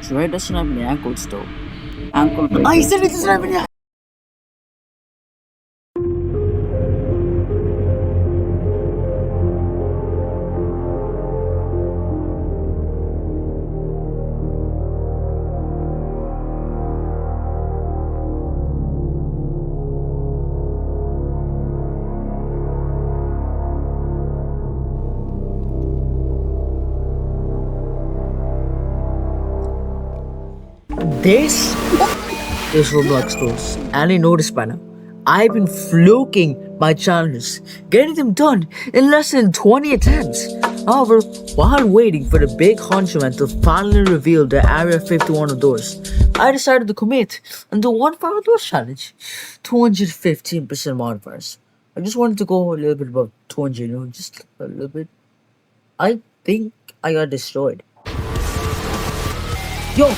Dre doesn't have any ankles though. Ankle break. I said it doesn't have any. This is Roblox Doors, and I noticed by now, I've been fluking my challenges, getting them done in less than 20 attempts. However, while waiting for the big honcho to finally reveal the Area 51 of doors, I decided to commit and do one final doors challenge, 215% modifiers. I just wanted to go a little bit above 200, just a little bit. I think I got destroyed. Yo,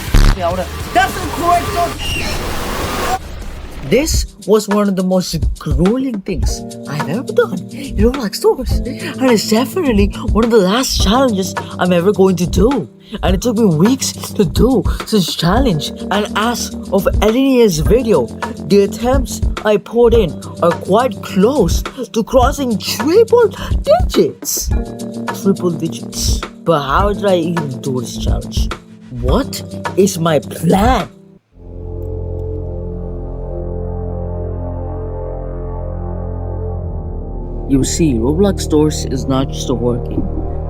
that's the correct one. This was one of the most grueling things I've ever done in Roblox Doors, and it's definitely one of the last challenges I'm ever going to do. And it took me weeks to do this challenge, and as of editing this video, the attempts I put in are quite close to crossing triple digits. But how did I even do this challenge? What is my plan? You see, Roblox Doors is not just a horror game.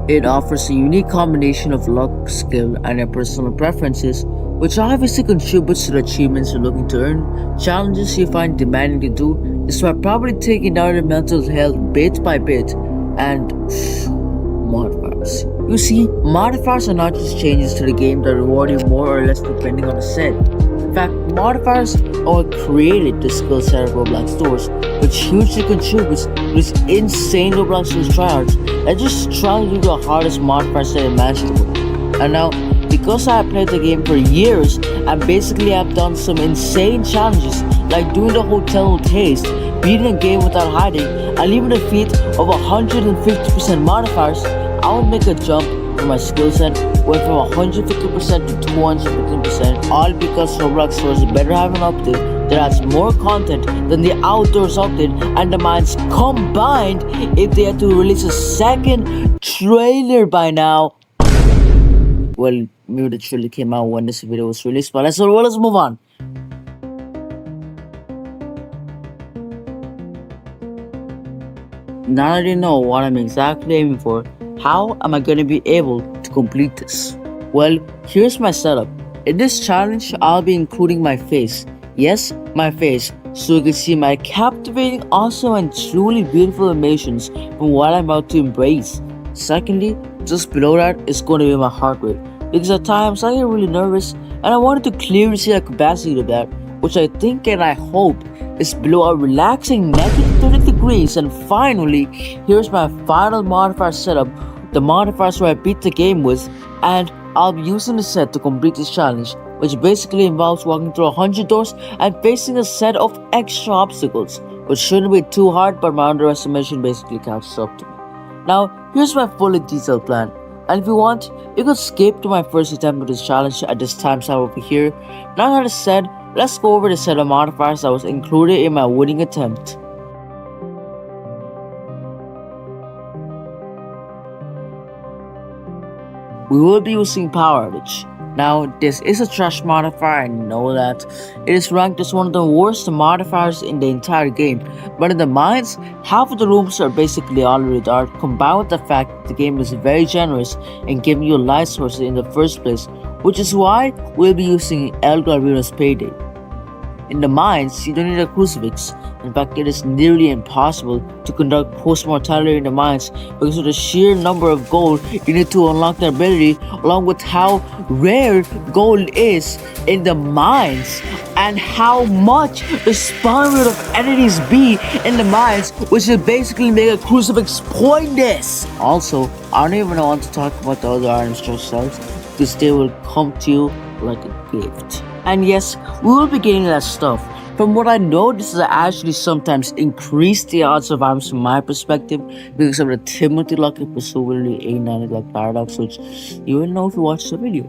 It offers a unique combination of luck, skill, and your personal preferences, which obviously contributes to the achievements you're looking to earn, challenges you find demanding to do, despite probably taking down your mental health bit by bit, and modifiers. You see, modifiers are not just changes to the game that reward you more or less depending on the set. In fact, modifiers are what created the skill set of Roblox Doors, which hugely contributes to this insane Roblox Doors tryhards that just try to do the hardest modifier set imaginable. And now, because I have played the game for years and basically have done some insane challenges like doing the hotel with haste, beating a game without hiding, and even a feat of 150% modifiers, I would make a jump for my skill set, went from 150% to 215%, all because Roblox Doors better have an update that has more content than the Outdoors update and the Mines combined if they had to release a second trailer by now. Well, maybe the trailer came out when this video was released, but let's move on. Now that you know what I'm exactly aiming for, how am I going to be able to complete this? Well, here's my setup. In this challenge, I'll be including my face. Yes, my face, so you can see my captivating, awesome, and truly beautiful emotions from what I'm about to embrace. Secondly, just below that is going to be my heart rate, because at times I get really nervous and I wanted to clearly see the capacity of that, which I think and I hope is below a relaxing -30 degrees. And finally, here's my final modifier setup, the modifiers where I beat the game with, and I'll be using the set to complete this challenge, which basically involves walking through 100 doors and facing a set of extra obstacles, which shouldn't be too hard, but my underestimation basically catches up to me. Now, here's my fully detailed plan, and if you want, you could skip to my first attempt at this challenge at this timestamp over here. Now that is said, let's go over the set of modifiers that was included in my winning attempt. We will be using Power Outage. Now, this is a trash modifier, I know that. It is ranked as one of the worst modifiers in the entire game, but in the mines, half of the rooms are basically already dark, combined with the fact that the game is very generous in giving you light sources in the first place, which is why we'll be using El Gravino's Payday. In the mines, you don't need a crucifix. In fact, it is nearly impossible to conduct post-mortality in the mines because of the sheer number of gold you need to unlock the ability, along with how rare gold is in the mines and how much the spawn rate of enemies be in the mines, which will basically make a crucifix pointless. Also, I don't even want to talk about the other items themselves because they will come to you like a gift. And yes, we will be getting that stuff. From what I know, this has actually sometimes increased the odds of items from my perspective because of the Timothy luck and presumably A90 luck paradox, which you will know if you watch the video.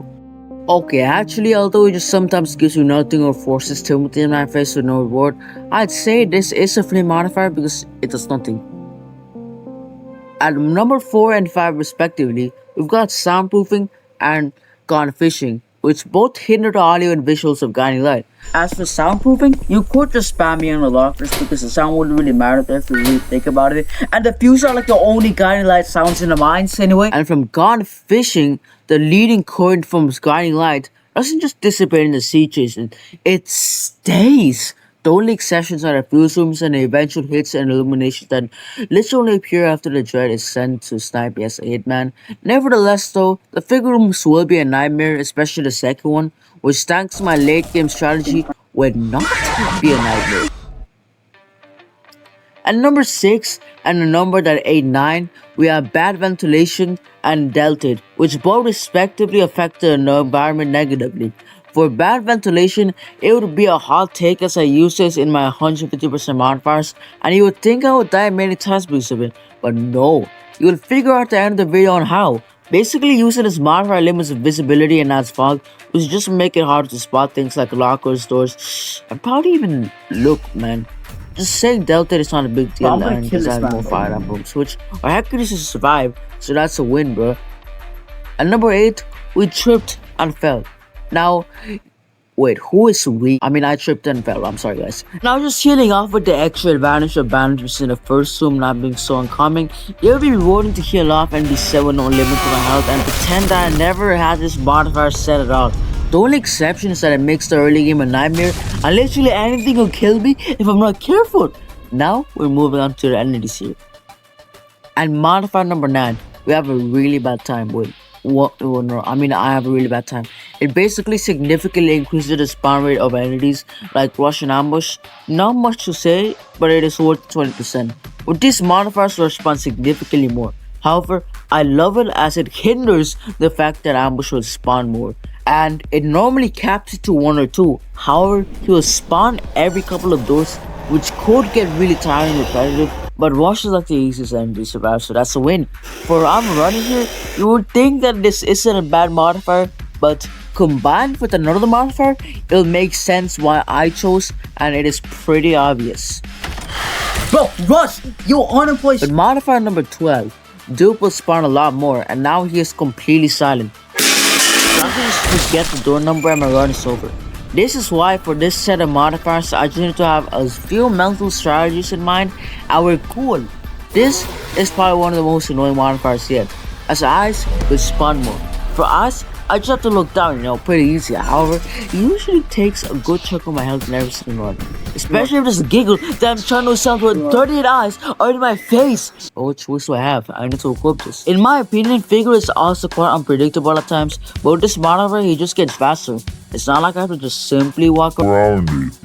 Okay, actually, although it just sometimes gives you nothing or forces Timothy in my face with no reward, I'd say this is a free modifier because it does nothing. At number 4 and 5 respectively, we've got soundproofing and gone fishing, which both hinder the audio and visuals of guiding light. As for soundproofing, you could just spam me on the lockers because the sound wouldn't really matter if you really think about it. And the fuse are like the only guiding light sounds in the mines anyway. And from gone fishing, the leading current from guiding light doesn't just dissipate in the sea chasing, it stays. The only exceptions are the fuse rooms and the eventual hits and illuminations that literally appear after the dread is sent to snipe as a hitman. Nevertheless, though, the figure rooms will be a nightmare, especially the second one, which thanks to my late game strategy would not be a nightmare. At number 6 and a number that 8-9, we have bad ventilation and delted, which both respectively affect the environment negatively. For bad ventilation, it would be a hot take as I use this in my 150% modifiers, and you would think I would die many times because of it, but no. You will figure out the end of the video on how. Basically, using this modifier limits visibility and adds fog, which just make it harder to spot things like lockers, doors, and probably even look, man. Just saying Delta is not a big deal and just add more fire and boom switch. Our happiness is to survive, so that's a win, bro. At number 8, we tripped and fell. Now, wait, who is we? I mean, I tripped and fell. I'm sorry, guys. Now, just healing off with the extra advantage of bandages in the first room not being so uncommon, it would be rewarding to heal off and be 7 no limit to my health and pretend that I never had this modifier set at all. The only exception is that it makes the early game a nightmare and literally anything will kill me if I'm not careful. Now, we're moving on to the entities here. And modifier number 9, we have a really bad time with. I have a really bad time. It basically significantly increases the spawn rate of entities like rush and ambush. Not much to say, but it is worth 20%. With these modifiers will respond significantly more. However, I love it as it hinders the fact that ambush will spawn more. And it normally caps it to 1 or 2. However, he will spawn every couple of doors, which could get really tiring and repetitive. But Rush is like the easiest enemy to survive, so that's a win. For I'm running here, you would think that this isn't a bad modifier, but combined with another modifier, it'll make sense why I chose, and it is pretty obvious. Bro, Rush, you unemployed. With modifier number 12, Dupe will spawn a lot more, and now he is completely silent. So I can just forget the door number and my run is over. This is why for this set of modifiers, I just need to have a few mental strategies in mind and we're cool. This is probably one of the most annoying modifiers yet, as eyes will spawn more. For eyes, I just have to look down, pretty easy. However, it usually takes a good chunk of my health in every single run. Especially if there's a giggle that I'm trying to sound with 38 eyes are in my face. Oh, what choice do I have? I need to equip this. In my opinion, Figure is also quite unpredictable at times, but with this modifier, he just gets faster. It's not like I have to just simply walk around it.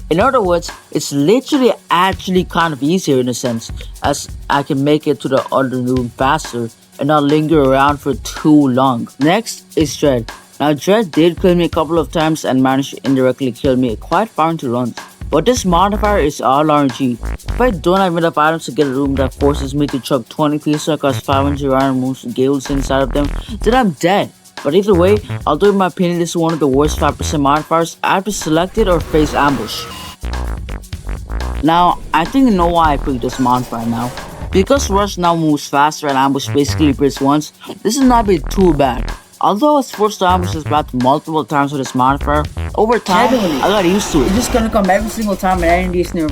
In other words, it's literally actually kind of easier in a sense, as I can make it to the other room faster and not linger around for too long. Next is Dread. Now Dread did kill me a couple of times and managed to indirectly kill me quite far into runs. But this modifier is all RNG. If I don't have enough items to get a room that forces me to chuck 20 pieces across 500 iron moves and gales inside of them, then I'm dead. But either way, although in my opinion this is one of the worst 5% modifiers, I have to select it or face ambush. Now, I think you know why I picked this modifier now. Because Rush now moves faster and ambush basically appears once, this is not be too bad. Although I was forced to ambush this path multiple times with this modifier, over time, I got used to it. It's just gonna come every single time an enemy is near.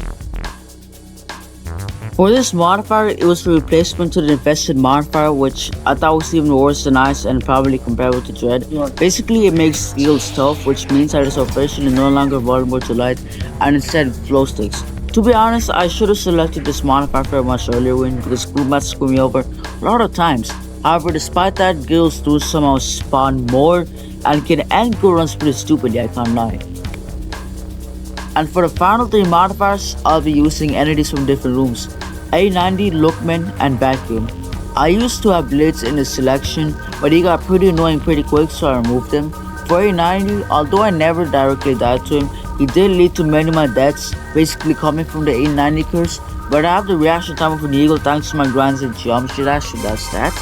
For this modifier, it was a replacement to the infested modifier, which I thought was even worse than ice and probably comparable to Dread. Basically, it makes steel tough, which means that it's officially no longer vulnerable to light and instead glow sticks. To be honest, I should have selected this modifier for a much earlier win because group matches screw me over a lot of times. However, despite that, guilds do somehow spawn more and can end good runs pretty stupidly, I can't lie. And for the final 3 modifiers, I'll be using entities from different rooms. A90, Lookman, and Vacuum. I used to have Blitz in the selection, but he got pretty annoying pretty quick, so I removed him. For A90, although I never directly died to him, he did lead to many of my deaths, basically coming from the A90 curse, but I have the reaction time of an eagle thanks to my grinds and geometry dash, so that's that.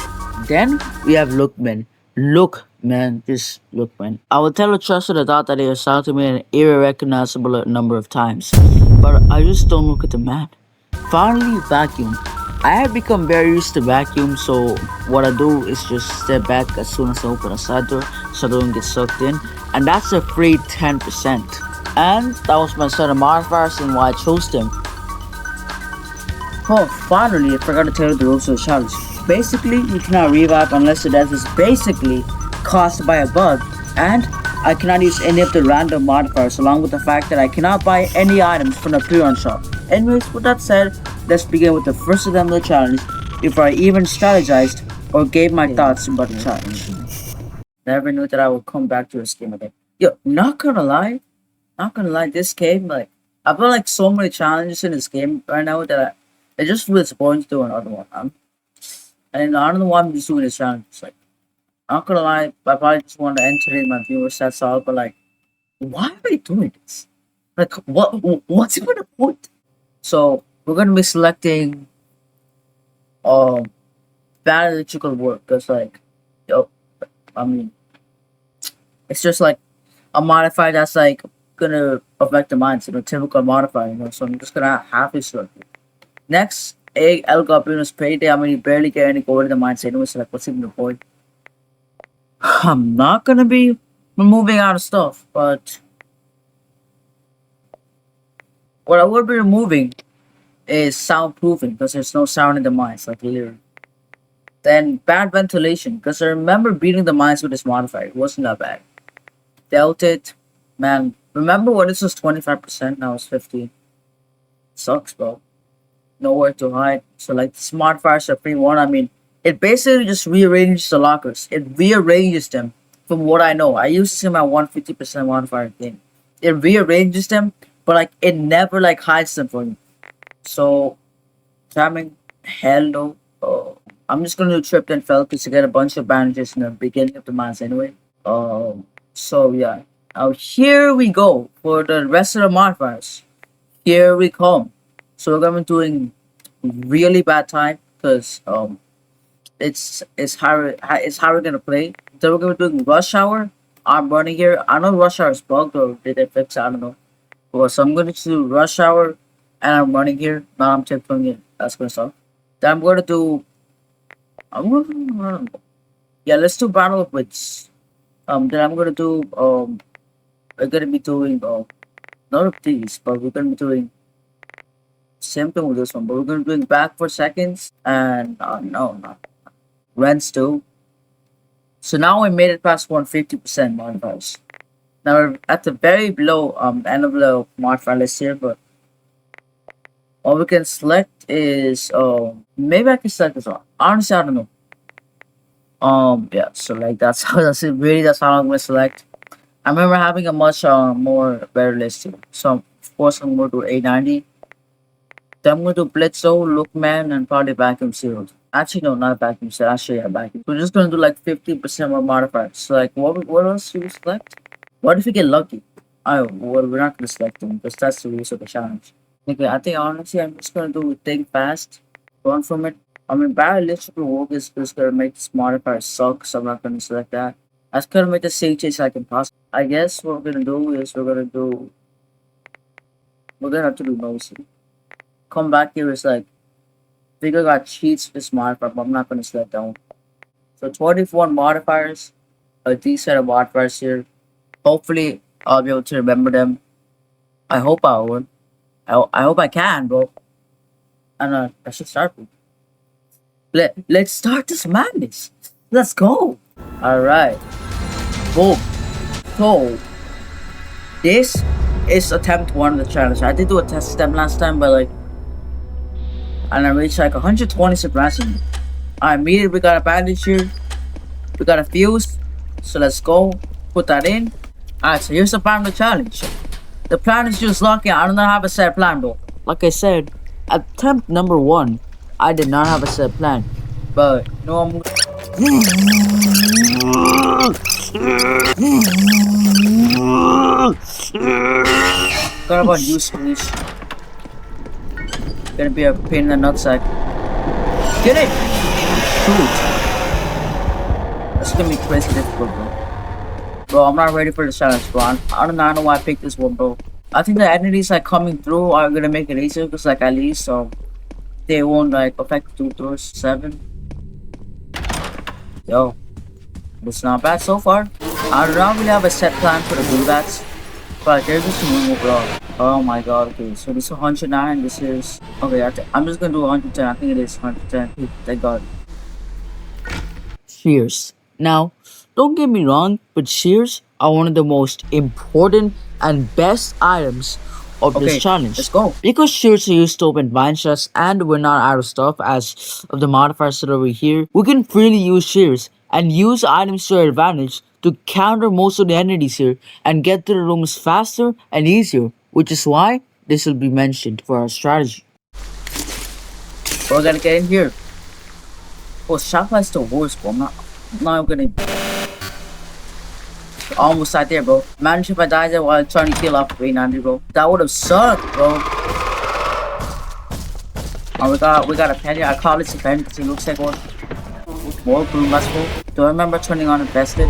Then we have Lookman. Look, man, just look, man. I will tell a trusted adult that they assaulted me an irrecognizable number of times, but I just don't look at the man. Finally, vacuum. I have become very used to vacuum, so what I do is just step back as soon as I open a side door so I don't get sucked in, and that's a free 10%. And that was my set of modifiers and why I chose them. Oh, finally, I forgot to tell you the rules of the challenge. Basically, you cannot revive unless the death is basically caused by a bug, and I cannot use any of the random modifiers, along with the fact that I cannot buy any items from the pre-run shop. Anyways, with that said, let's begin with the first attempt of the challenge before I even strategized or gave my thoughts about the challenge. Never knew that I would come back to this game again. Yo, not gonna lie, this game, like, I've done like so many challenges in this game right now that it just feels boring to do another one. And I don't know why I'm just doing this challenge. It's like, not gonna lie, I probably just want to entertain my viewers, that's all, but like, why am I doing this? Like, what's even the point? So, we're gonna be selecting, bad electrical work, because like, yo, I mean, it's just like a modifier that's like gonna affect the minds, typical modifier, so I'm just gonna have to select it. Next, El Goblin's payday. I mean, you barely get any gold in the mines anyway, so like, what's even the point? I'm not gonna be removing out of stuff, but what I will be removing is soundproofing, because there's no sound in the mines, like literally. Then bad ventilation, because I remember beating the mines with this modifier. It wasn't that bad. Dealt it, man. Remember when this was 25%, now it's 15. Sucks, bro. Nowhere to hide. So like the smart fires are free one. I mean, it basically just rearranges the lockers. It rearranges them from what I know. I used to see my 150% modifier thing. It rearranges them, but like it never like hides them for me. So timing, hell no. I'm just gonna do tripped and fell because to get a bunch of bandages in the beginning of the month anyway. So yeah. Now here we go for the rest of the modifiers. Here we come. So we're gonna be doing really bad time because it's how we're gonna play. Then we're gonna be doing rush hour. I'm running here. I know rush hour is bugged or did they fix it? I don't know. Well, so I'm gonna do rush hour and I'm running here. Now I'm tiptoeing in. That's gonna suck. Then I'm gonna do yeah, let's do battle of wits. Then I'm gonna do we're gonna be doing none of these, but we're gonna be doing same thing with this one, but we're gonna be doing back for seconds and no, not rents too. So now we made it past 150% modifiers. Now we're at the very below end of the modifier list here, but all we can select is maybe I can select this one. Honestly, I don't know. Yeah, so like that's how that's how I'm gonna select. I remember having a much more better list too. So of course I'm gonna do 890. Then I'm gonna do Blitzo, Lookman, and probably Vacuum Sealed. Actually no, not Vacuum Sealed, actually yeah, Vacuum. We're just gonna do like 50% more modifiers. So like what else do we select? What if we get lucky? Oh well, we're not gonna select them because that's the rules of the challenge. Okay, I think honestly I'm just gonna do Think Fast. Run from it. I mean, biological work is just gonna make this modifier suck, so I'm not gonna select that. I was gonna make the same change I can possibly. I guess what we're gonna do is we're gonna have to do nosy. Come back here is like Figure got cheats with this modifier, but I'm not gonna select that one. So 24 modifiers, a decent set of modifiers here. Hopefully I'll be able to remember them. I hope I will. I hope I can, bro. And I should start with. Let's start this madness. Let's go. Alright. Boom. So this is attempt 1 of the challenge. I did do a test attempt last time, but like and I reached like 120 surprisingly. Alright, immediately we got a bandage here. We got a fuse. So let's go. Put that in. Alright, so here's the plan of the challenge. The plan is just lucky. I don't have a set plan though. Like I said, attempt number 1, I did not have a set plan. But you know I'm What about you, Squeeze? Gonna be a pain in the nutsack. Get it! Shoot! Let's gonna be crazy difficult, bro. Bro, I'm not ready for the challenge, bro. I don't know why I picked this one, bro. I think the enemies like coming through are gonna make it easier because like at least they won't like affect 2 doors 7. Yo, it's not bad so far. I don't really have a set plan for the blue bats, but they're just moving overall. Oh my god, okay, so this is 109, this is okay. I'm just gonna do 110. I think it is 110. Thank god. Shears. Now, don't get me wrong, but shears are one of the most important and best items of Okay, this challenge. let's go. Because shears are used to open vine chests and we're not out of stuff as of the modifiers that are over here, we can freely use shears and use items to our advantage to counter most of the enemies here and get to the rooms faster and easier, which is why this will be mentioned for our strategy. We're gonna get in here. Oh, Shopify's the worst, bro. I'm not gonna. Almost right there, bro. Imagine if I died there while trying to kill off 390, bro. That would have sucked, bro. Oh, we got a penny. I call it a penny because it looks like one. More blue muscle. Do I remember turning on invested?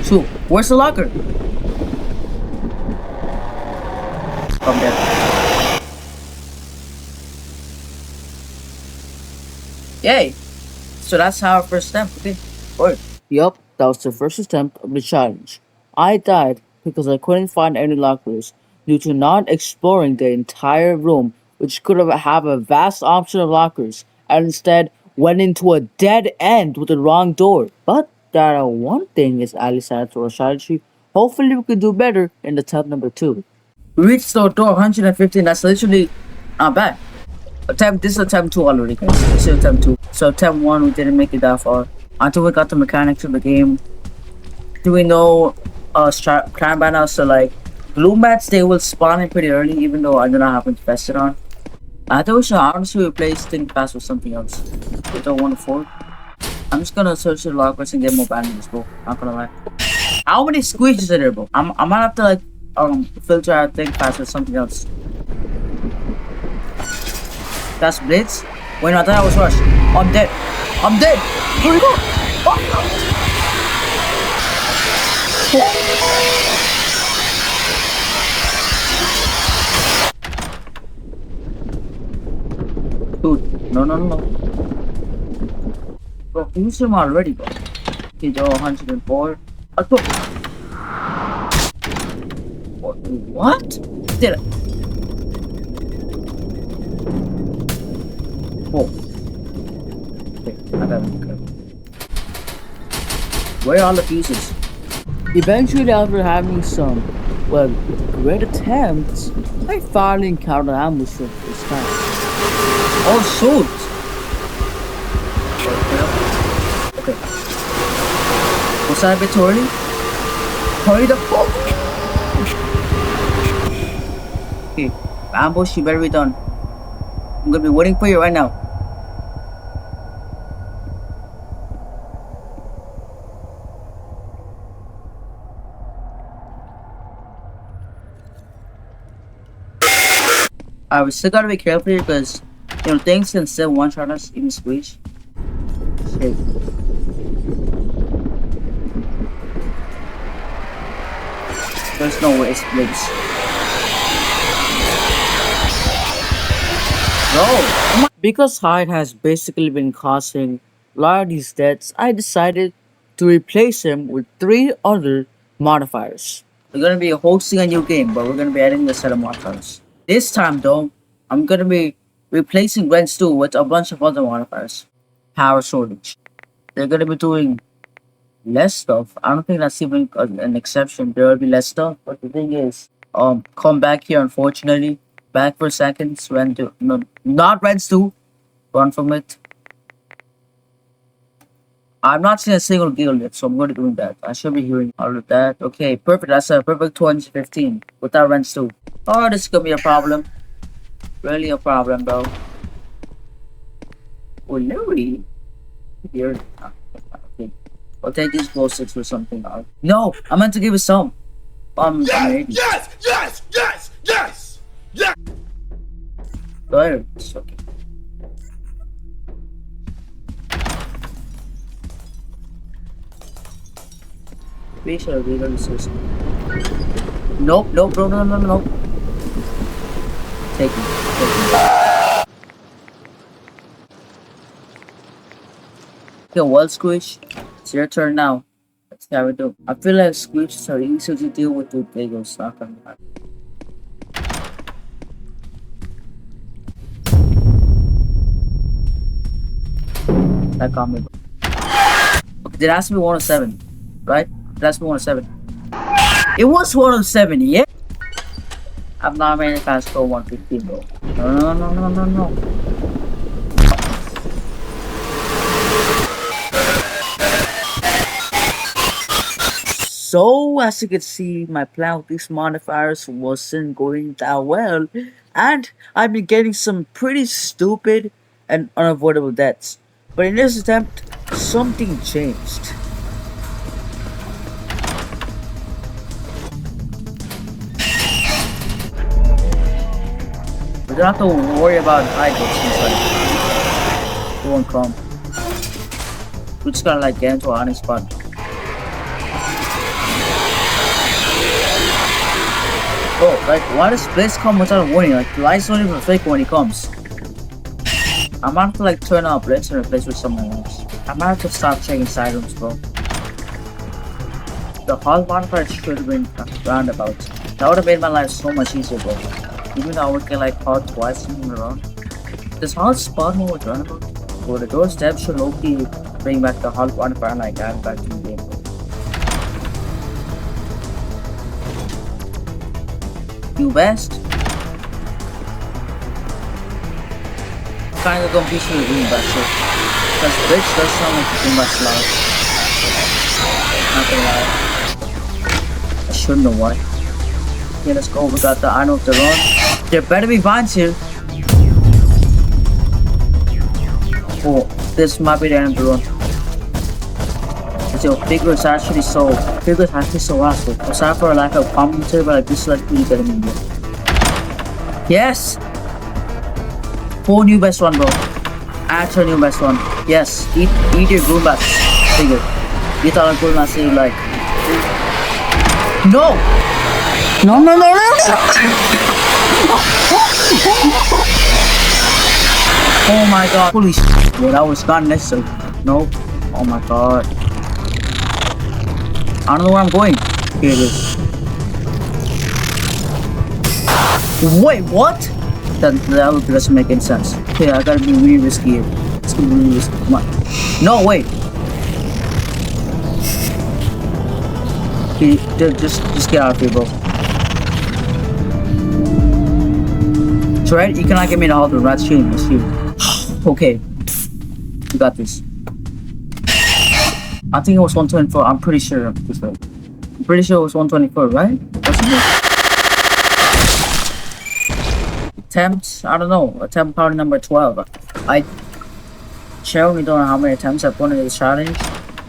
Shoot, where's the locker? Come there. Yay! So that's our first step. Okay. Good. Yup, that was the first attempt of the challenge. I died because I couldn't find any lockers due to not exploring the entire room, which could have a vast option of lockers, and instead went into a dead end with the wrong door. But that one thing is at least added to our strategy. Hopefully we can do better in the attempt number 2. We reached the door 115. That's literally not bad. This is attempt 2 already, guys. This is attempt 2. So attempt 1, we didn't make it that far. Until we got the mechanics of the game. Do we know crime by now? So like blue mats, they will spawn in pretty early, even though I do not have invested on. I think we should honestly replace Think Fast with something else. With the 1 to 4. I'm just gonna search the lockers and get more bandages, bro. Not gonna lie. How many squeegees are there, bro? I might have to like filter out Think Fast with something else. That's Blitz. Wait, no, I thought I was Rush. I'm dead. I'm dead. Where'd he go? Dude, no. Bro, use him already, bro. He's 104. What? Did I? Oh. Okay, I got him. Where are all the fuses? Eventually, after having some, well, great attempts, I finally encountered an ambush for this time. Oh, shoot! Okay. Was that a bit too early? Hurry the fuck! Okay, ambush, you better be done. I'm gonna be waiting for you right now. We still gotta be careful here because, you know, things can still one-shot us, even squeeze. Shit. There's no way it splits. Bro! Because Hyde has basically been causing a lot of these deaths, I decided to replace him with 3 other modifiers. We're gonna be hosting a new game, but we're gonna be adding a set of modifiers. This time, though, I'm gonna be replacing Rents 2 with a bunch of other modifiers. Power shortage. They're gonna be doing less stuff. I don't think that's even an exception. There will be less stuff, but the thing is, come back here. Unfortunately, back for seconds. No, not Rents 2. Run from it. I'm not seeing a single guild yet, so I'm going to be doing that. I should be hearing all of that. Okay, perfect. That's a perfect 2015 without Rents 2. Oh, this is gonna be a problem. Really a problem, bro. Oh, Louis. Here. Okay. I'll take these glow sticks for something else. No! I meant to give it some. Maybe. Yes! Go ahead. It's okay. Spatial legal resource. Nope, nope, no, no, no, no, no. Take me. Okay, well, Squish, it's your turn now. Let's see how we do. I feel like Squishes are easier to deal with Legos. Not gonna lie. That got me. Okay, did it ask me 107, right? Did it ask me 107? It was 107, yeah? I've not made it past 115, bro. No, no, no, no, no, no. So, as you can see, my plan with these modifiers wasn't going that well, and I've been getting some pretty stupid and unavoidable deaths. But in this attempt, something changed. We don't have to worry about high since like it won't come. We just gotta like get into a honest spot. Oh, like why does Blaze come without a warning? Like the lights don't even fake when he comes. I might have to like turn out Blitz and replace with someone else. I might have to stop checking side rooms, bro. The hall modifier should have been roundabout. That would have made my life so much easier, bro. Even though I would get like hall twice in a round. Does hall spawn more with roundabout? Bro, the door step should low-key bring back the hall modifier and like add back to the game. You best. Kinda confused with the green back shit. Because bitch does sound like the green back loud. Not gonna lie. I should know why. Okay, let's go. We got the I know of the run. There better be vines here. Oh, this might be the end of the run. Yo, Figures actually so awesome. I'm sorry for a lack of commentary, but I just like really getting in there. Yes! 4 new best one, bro. Actual new best one. Yes, eat your green bats. Figure. You thought I could not say like. No! No, no, no, no! Oh my god. Holy shit. Bro, that was not necessary. No. Oh my god. I don't know where I'm going. Here it is. Wait, what? That doesn't make any sense. Okay, I gotta be really risky here. It's gonna be really risky. Come on. No, wait. Okay, just get out of here, bro. It's right. You cannot get me in the hall room. That's cheating. That's cheating. Okay. You got this. I think it was 124. I'm pretty sure. I'm pretty sure it was 124, right? Wasn't it? Attempts? I don't know. Attempt probably number 12. I genuinely don't know how many attempts I've won in this challenge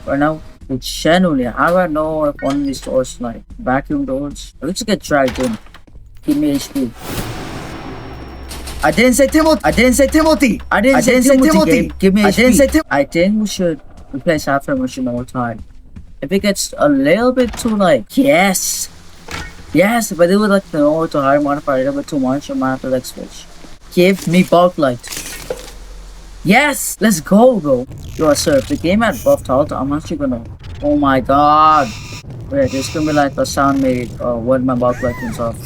right now. But genuinely, how do I know if one of these doors like vacuum doors? Let's get dragged in. Give me HP. I didn't say Timothy. I didn't say Timothy. I didn't say Timothy. Give me HP. I didn't say Timothy. I think we should replace after machine all the time. If it gets a little bit too like yes, but it would like the lower to higher modifier a little bit too much, I might have to like switch. Give me bulk light. Yes, let's go, bro. Yo, sir, if the game had buffed out, I'm actually gonna. Oh my god. Wait, there's gonna be like a sound made when my bulk light comes off.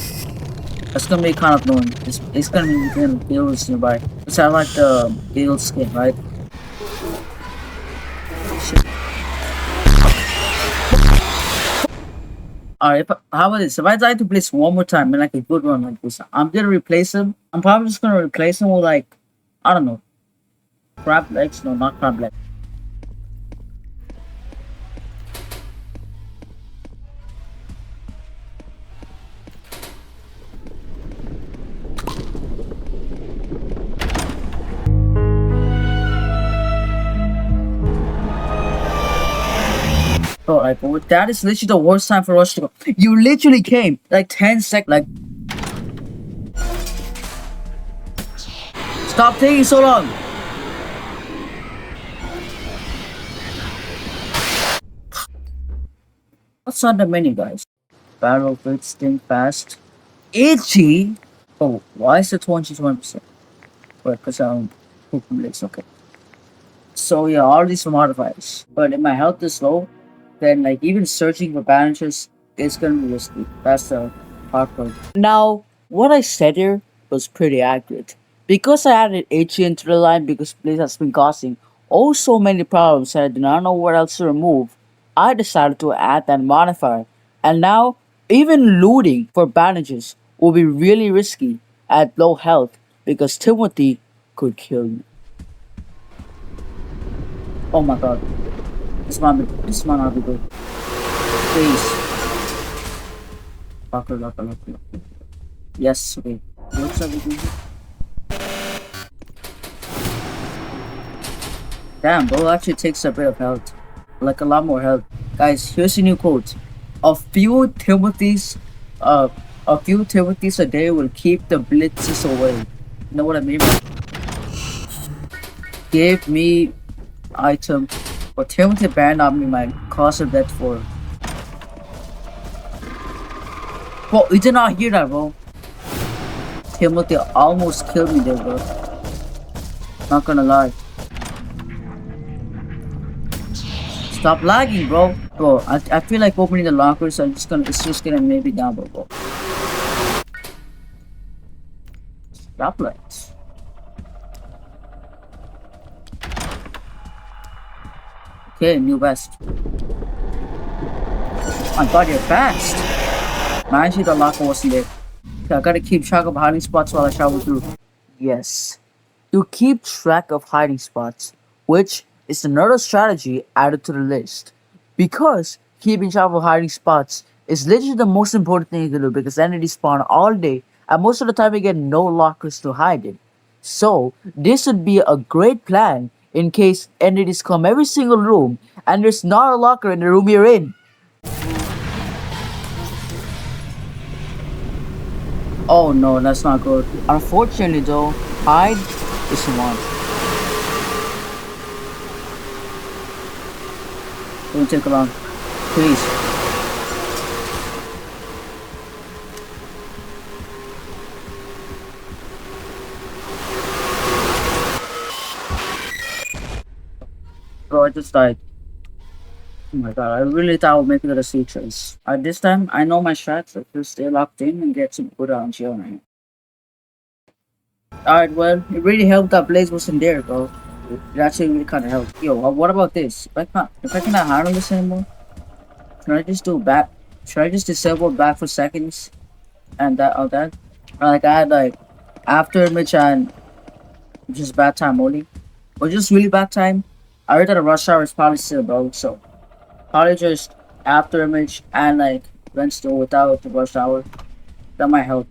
That's gonna be kind of annoying. It's gonna be getting Gales nearby. It's like the Gale skin, right? Alright, how about this? If I die to Blitz one more time in like a good run like this, I'm gonna replace him. I'm probably just gonna replace him with like, I don't know, crab legs. No, not crab legs. Bro, like, that is literally the worst time for us to go. You literally came like 10 seconds. Like, stop taking so long. What's on the menu, guys? Battle Fits, Think Fast. Itchy? Oh, why is it 20%? Wait, because I'm cooking this, okay. So yeah, all these modifiers. But if my health is low, then like even searching for bandages is gonna be risky. That's the hard part. Now, what I said here was pretty accurate. Because I added HE into the line because Blaze has been causing oh so many problems and I do not know what else to remove, I decided to add that modifier. And now, even looting for bandages will be really risky at low health because Timothy could kill me. Oh my god. This might not be good. Please. Locker, locker, locker, locker. Yes, okay. Looks like we can. Damn, bro actually takes a bit of health. Like a lot more health. Guys, here's a new quote. A few Timothys uh a few Timothys a day will keep the blitzes away. You know what I mean? Give me item. But Timothy banned on me my cause of death for. Bro, you did not hear that, bro. Timothy almost killed me there, bro. Not gonna lie. Stop lagging, bro. Bro, I feel like opening the locker, so it's just gonna maybe down, bro. Stop lights. Okay, new best. My god, you're fast. Man, the locker wasn't there. Okay, I gotta keep track of hiding spots while I travel through. Yes. You keep track of hiding spots, which is another strategy added to the list. Because keeping track of hiding spots is literally the most important thing you can do because entities spawn all day and most of the time you get no lockers to hide in. So this would be a great plan in case entities come every single room and there's not a locker in the room you're in. Oh no, that's not good. Unfortunately though, hide is a want. Don't take long. Please. Bro, I just died. Oh my god, I really thought I would make it to the sea trace. At this time, I know my strats. I just stay locked in and get some good on chill right. Alright, well, it really helped that Blaze wasn't there, bro. It actually really kinda helped. Yo, what about this? If I cannot handle this anymore, can I just do back? Should I just disable back for seconds and that all that? Or like I had like after image and just bad time only. Or just really bad time. I heard that a rush hour is probably still bro, so probably just after image and like rent still without the rush hour. That might help.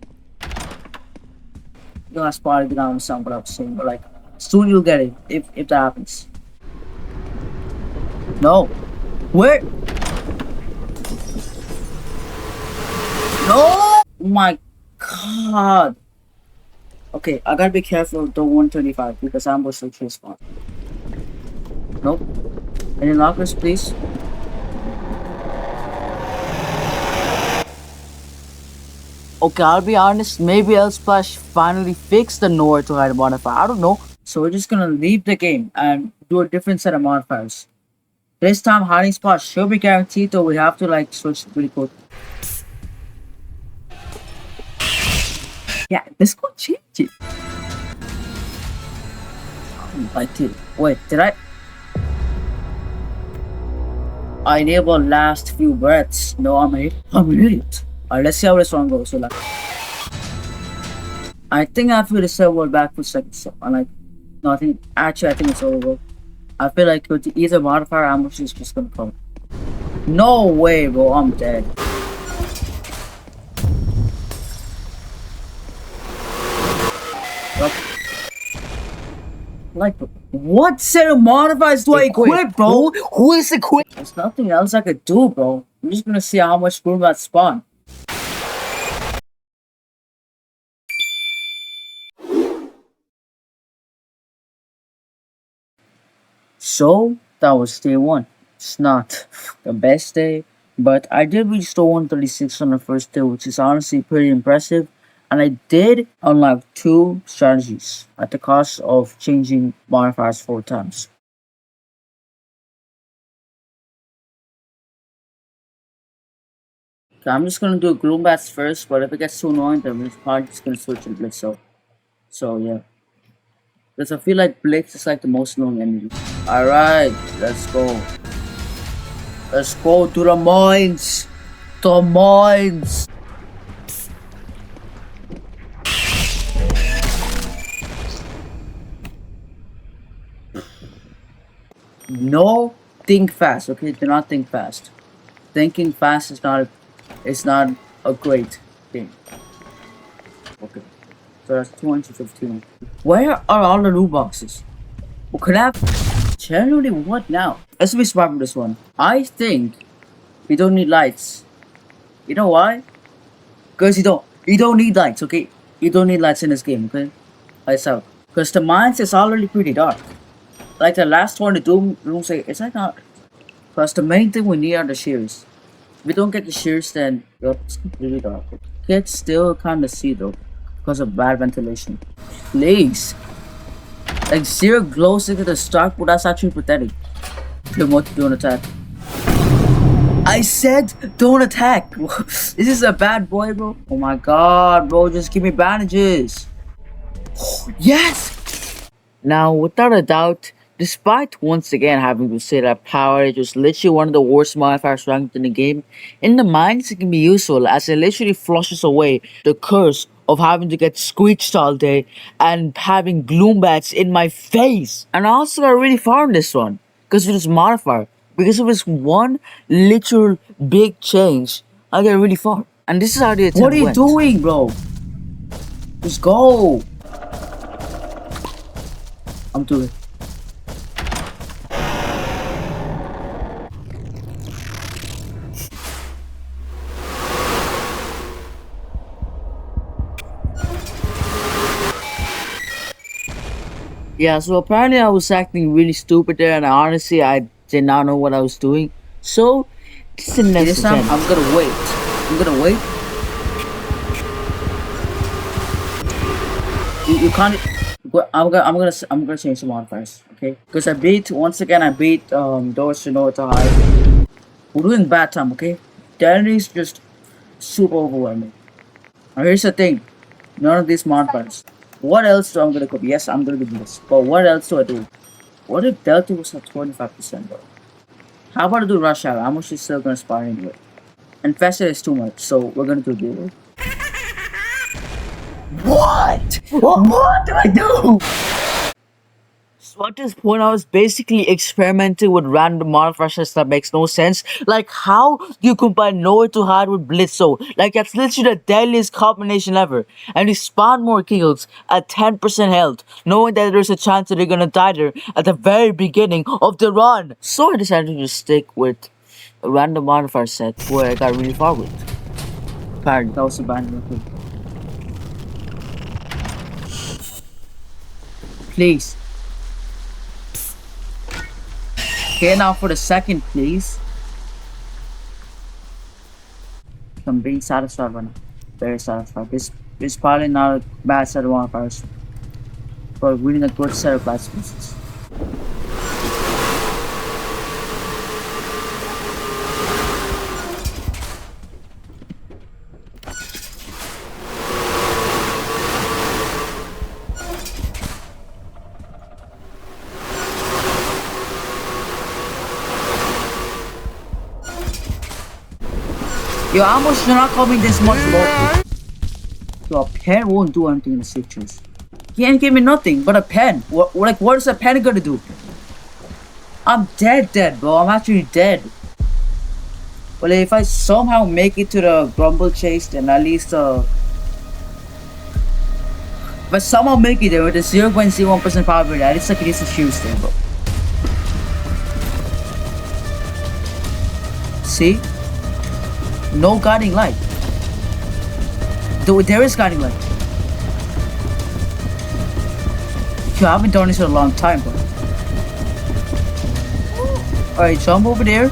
You'll have to probably get on some what I was saying, but like soon you'll get it if that happens. No. Where? No! Oh my god. Okay, I gotta be careful with the 125 because ambush will chase spawn. Nope. Any lockers, please? Okay, I'll be honest, maybe L-Splash finally fixed the nowhere to hide modifier. I don't know. So we're just gonna leave the game and do a different set of modifiers. This time hiding spot should be guaranteed, though we have to like switch really quick. Yeah, let's go change it. I did. Wait, did I? I enabled last few breaths. No, I'm an idiot. Alright, let's see how this one goes. So like, I think I have to disable back for second. So I'm like, no, I think it's over. I feel like with either modifier ambush is just gonna come. No way, bro, I'm dead. What? Like, what set of modifiers do I equip, bro? Who is equipped? There's nothing else I could do, bro. I'm just gonna see how much room that spawn. So that was day one. It's not the best day, But I did reach the 136 on the first day, which is honestly pretty impressive. And I did unlock two strategies at the cost of changing modifiers 4 times. Okay, I'm just gonna do gloom bats first, but if it gets too annoying, then we're probably just gonna switch to blitz. So yeah, because I feel like blitz is like the most annoying enemy. All right, let's go. Let's go to the mines. The mines. No, think fast. Okay, do not think fast. Thinking fast is not. It's not a great thing. Okay, so that's 215. Where are all the loot boxes? What could have? Generally, what now? Let's be smart with this one. I think we don't need lights. You know why? Because you don't need lights, okay? You don't need lights in this game, okay? Lights out. Because the mines is already pretty dark. Like the last one, the Doom room say it's like not. Because the main thing we need are the shears. If we don't get the shears, then yup, it's completely dark. Kids still kind of see though, because of bad ventilation. Please, like zero glow stick at the start, but that's actually pathetic. Then what to do an attack? I said don't attack. This is a bad boy, bro. Oh my god, bro, just give me bandages. Yes! Now, without a doubt, despite once again having to say that Power Rage was literally one of the worst modifiers ranked in the game, in the mines it can be useful as it literally flushes away the curse of having to get screeched all day and having gloom bats in my face. And I also got really far in this one because of this modifier. Because of this one literal big change, I get really far. And this is how the attempt What are you went. doing, bro? Just go. I'm doing it. Yeah, so apparently I was acting really stupid there, and honestly, I did not know what I was doing. So, this is the next This time, attempt. I'm gonna wait. I'm gonna wait. You can't. I'm gonna change the modifiers, okay? Because I beat once again. I beat those who know to hide. We're doing bad time, okay? Danny's just super overwhelming. Now here's the thing. None of these modifiers. What else do I'm gonna copy? Yes, I'm gonna do this. But what else do I do? What if Delta was at 25%, bro? How about I do Rush Hour? How much is still gonna spar anyway? And Faster is too much, so we're gonna do Dealer. What? What do I do? So at this point, I was basically experimenting with random modifiers that makes no sense. Like, how do you combine Nowhere to Hide with Blitzo? Like, that's literally the deadliest combination ever. And you spawn more kills at 10% health, knowing that there's a chance that they're gonna die there at the very beginning of the run. So I decided to just stick with a random modifier set where I got really far with. Apparently, that was a bad move. Please. Okay, now for the second, please. I'm being satisfied right now. Very satisfied. This is probably not a bad set of modifiers, but we need a good set of blast pieces. Yo, how much you're not coming this much, bro? Yo, a pen won't do anything in the citrus. He ain't give me nothing but a pen. What is a pen gonna do? I'm dead, bro. I'm actually dead. Well, if I somehow make it to the Grumble Chase, then at least, if I somehow make it there with a 0.01% probability, at least I can use the shoes thing, bro. See? No guiding light. Though there is guiding light. Yo, I haven't done this in a long time, bro. Alright, jump over there.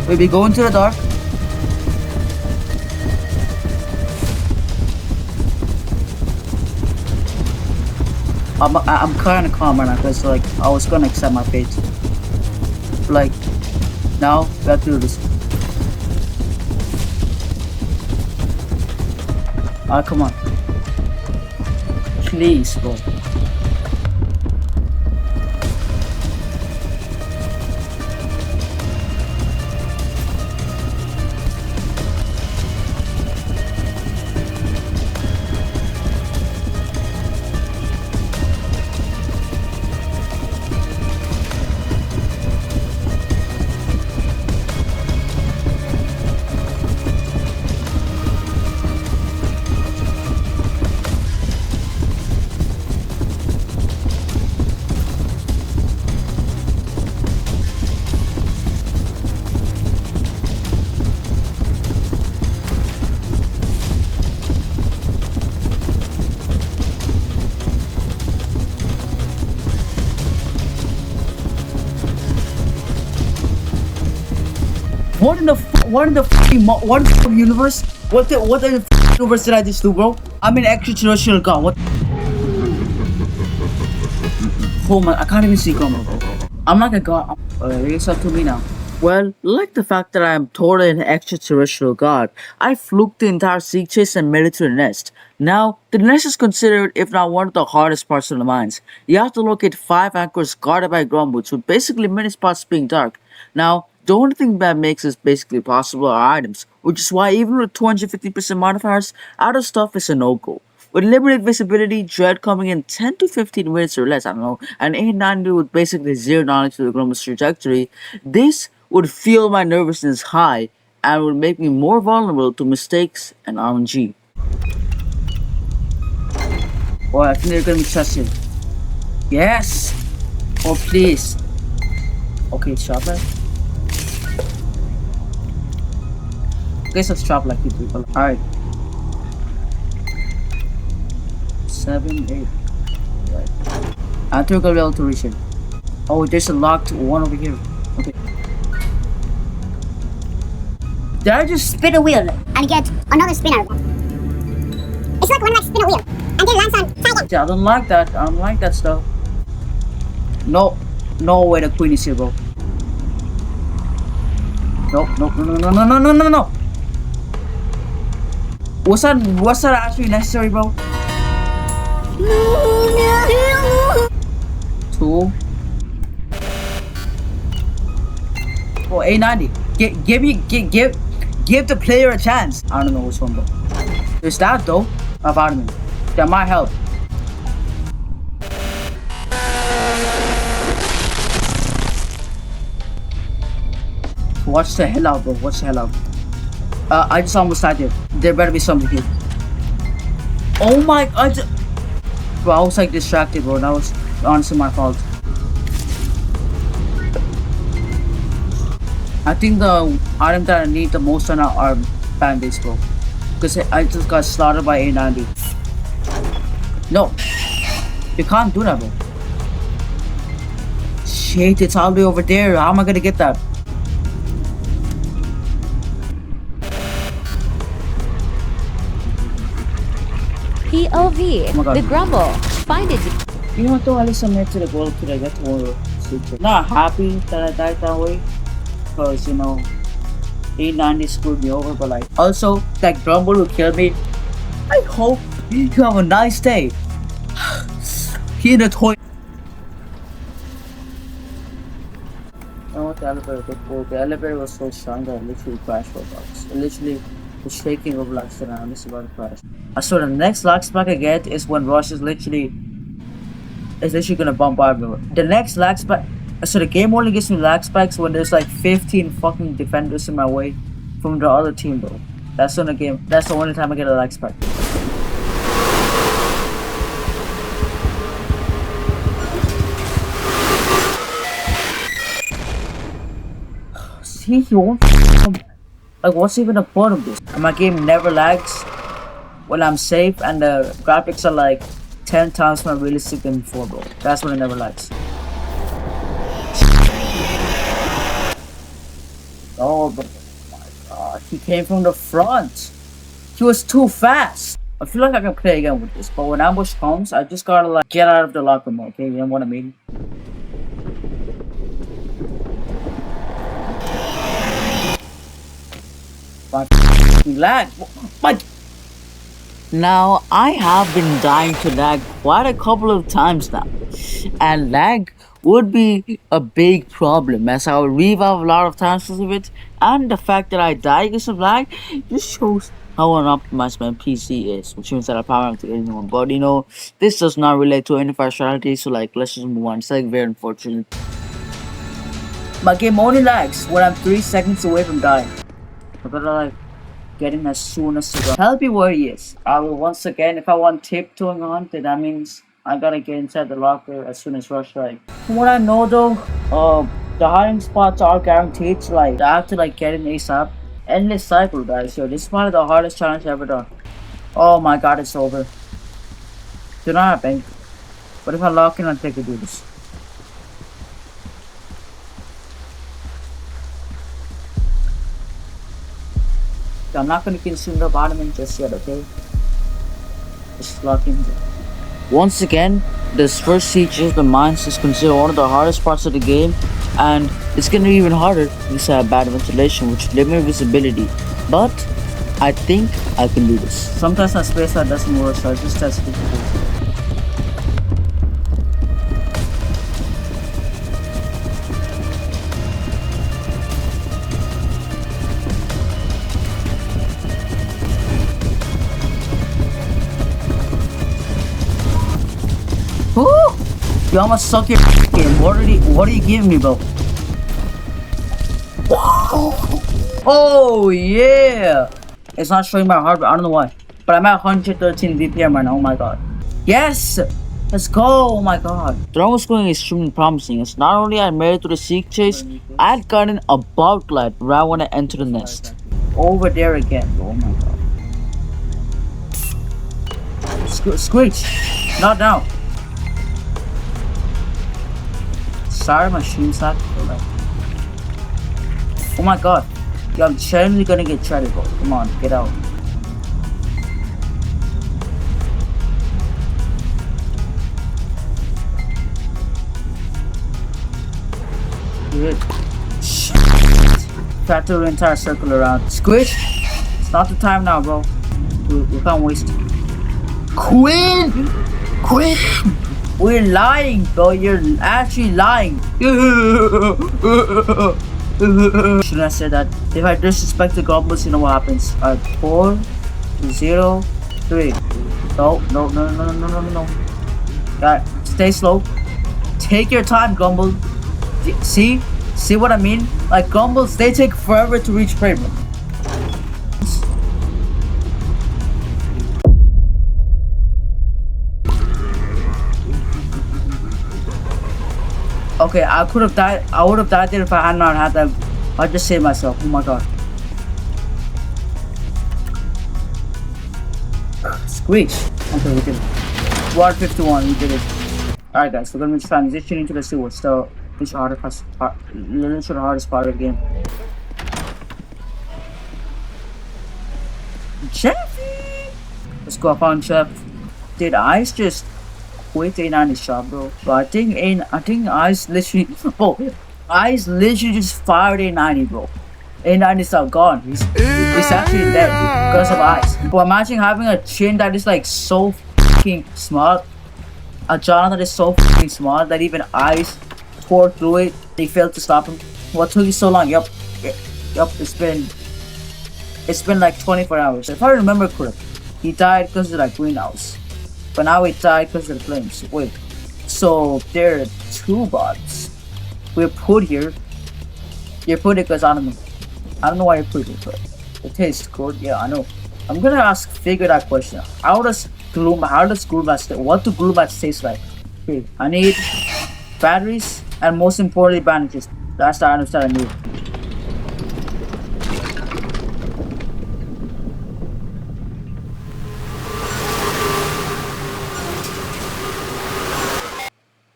We'll be going to the dark. I'm kind of calm right now because like I was gonna accept my fate. Like now we have to do this. Ah, come on, please, bro. What in the fucking universe? What the universe did I just do, bro? I'm an extraterrestrial god. What? Oh my! I can't even see God, bro. I'm like a god. It's up to me now. Well, like the fact that I am totally an extraterrestrial god, I fluked the entire seek chase and made it to the nest. Now, the nest is considered, if not one of the hardest parts of the mines. You have to locate 5 anchors guarded by ground boots, with basically many spots being dark. Now, the only thing that makes this basically possible are items, which is why even with 250% modifiers, outer stuff is a no-go. With limited visibility, Dread coming in 10 to 15 minutes or less, I don't know, and 890 with basically zero knowledge of the Grommel's trajectory, this would feel my nervousness high and would make me more vulnerable to mistakes and RNG. Oh, I think they're gonna be trusted. Yes! Oh, please. Okay, it's sharp right? Guess let's drop like people. Alright. 7, 8. Right. I think I'll be able to reach it. Oh, there's a locked one over here. Okay. Did I just spin a wheel and get another spinner? It's like when I spin a wheel and then lands on target. Yeah, I don't like that. I don't like that stuff. No, no way the queen is here, bro. Nope, nope, no, no, no, no, no, no, no. Was that actually necessary, bro? 2. Oh, 890. Give the player a chance. I don't know which one, bro. There's that though. A vitamin. That might help. Watch the hell out, bro. Watch the hell out. I just almost died there. There better be something here. Oh my! Bro, I was like distracted, bro. That was honestly my fault. I think the item that I need the most right now are band-aids, bro. Because I just got slaughtered by 890. No. You can't do that, bro. Shit, it's all the way over there. How am I gonna get that? POV, Oh the grumble. Find it. You know what though, at least I made it to the goal today. I get to sleep. Not happy that I died that way. Because, you know, 890 screwed me over. But like, also, that grumble who killed me, I hope you have a nice day. He in the toy. The elevator was cool. The elevator was so strong that it literally crashed Roblox. It literally was shaking Roblox and I'm just about to crash. So the next lag spike I get is when Rush is literally gonna bombard me. The next lag spike, so the game only gives me lag spikes when there's like 15 fucking defenders in my way from the other team, bro. That's when the game. That's the only time I get a lag spike. See, he won't. Like, what's even the point of this? My game never lags when I'm safe, and the graphics are like 10 times more realistic than before, bro. That's when it never lags. Oh, but he came from the front. He was too fast. I feel like I can play again with this, but when ambush comes, I just gotta like get out of the locker room, okay? You know what I mean? My lag. My Now, I have been dying to lag quite a couple of times now, and lag would be a big problem as I would revive a lot of times because of it, and the fact that I die because of lag just shows how unoptimized my PC is, which means that I probably have to get a new one. But this does not relate to any partiality, so like, let's just move on. It's like very unfortunate. my game only lags when I'm 3 seconds away from dying. I gotta like get in as soon as possible. Tell me where he is. I will once again, if I want tiptoeing on, then that means I gotta get inside the locker as soon as rush strike. From what I know though, the hiding spots are guaranteed, so like I have to like get in ASAP. Endless cycle, guys. Yo, this is one of the hardest challenges I've ever done. Oh my god, it's over. Do not happen. What if I lock in and take to do this? I'm not gonna consume the vitamin just yet, okay? Just lock in. Once again, this first siege of the mines is considered one of the hardest parts of the game, and it's gonna be even harder because I have bad ventilation, which limits visibility. But I think I can do this. Sometimes my space out doesn't work, so I just test it. Woo! You almost suck your game. What are you giving me, bro? Oh yeah! It's not showing my heart rate. I don't know why. But I'm at 113 BPM right now. Oh my god. Yes! Let's go! Oh my god. The run was going extremely promising, as not only I made it through the siege chase, I had gotten a bug glide right when I entered the nest. Over there again. Oh my god. Screech! Not now. Sorry, my stream's not. Oh my god. Yo, I'm genuinely gonna get shredded, bro. Come on, get out. Good. Try to do the entire circle around. Squish! It's not the time now, bro. We can't waste it. Quinn! Quinn! We're lying, bro. You're actually lying. Shouldn't I say that? If I disrespect the goblins, you know what happens. 4, 0, 3. No. Alright, stay slow. Take your time, Gumble. See? See what I mean? Like Gumbles, they take forever to reach frame. Okay, I could have died. I would have died there if I had not had that. I just saved myself. Oh my god. Screech. Okay, we did it. 151, we did it. Alright guys, we're gonna be transitioning to the sewers. So this is the hardest part of the game. Chef! Let's go up on Chef. Did Ice just quit A90 shot, bro? But I think Ice literally Ice literally just fired A90, bro. A90's out gone. He's actually dead because of Ice. But imagine having a chin that is like so fucking small. A jaw that is so fucking small that even Ice tore through it. They failed to stop him. What took you so long? Yup. It's been like 24 hours. If I remember correctly, he died because of that greenhouse. But now he died because of the flames. Wait. So there are 2 bots. We're put here. You're put it because I don't know why you put it, but it tastes good. Yeah, I know. I'm gonna figure that question out. What do glue mats taste like? Okay, I need batteries and most importantly bandages. That's the items that I need.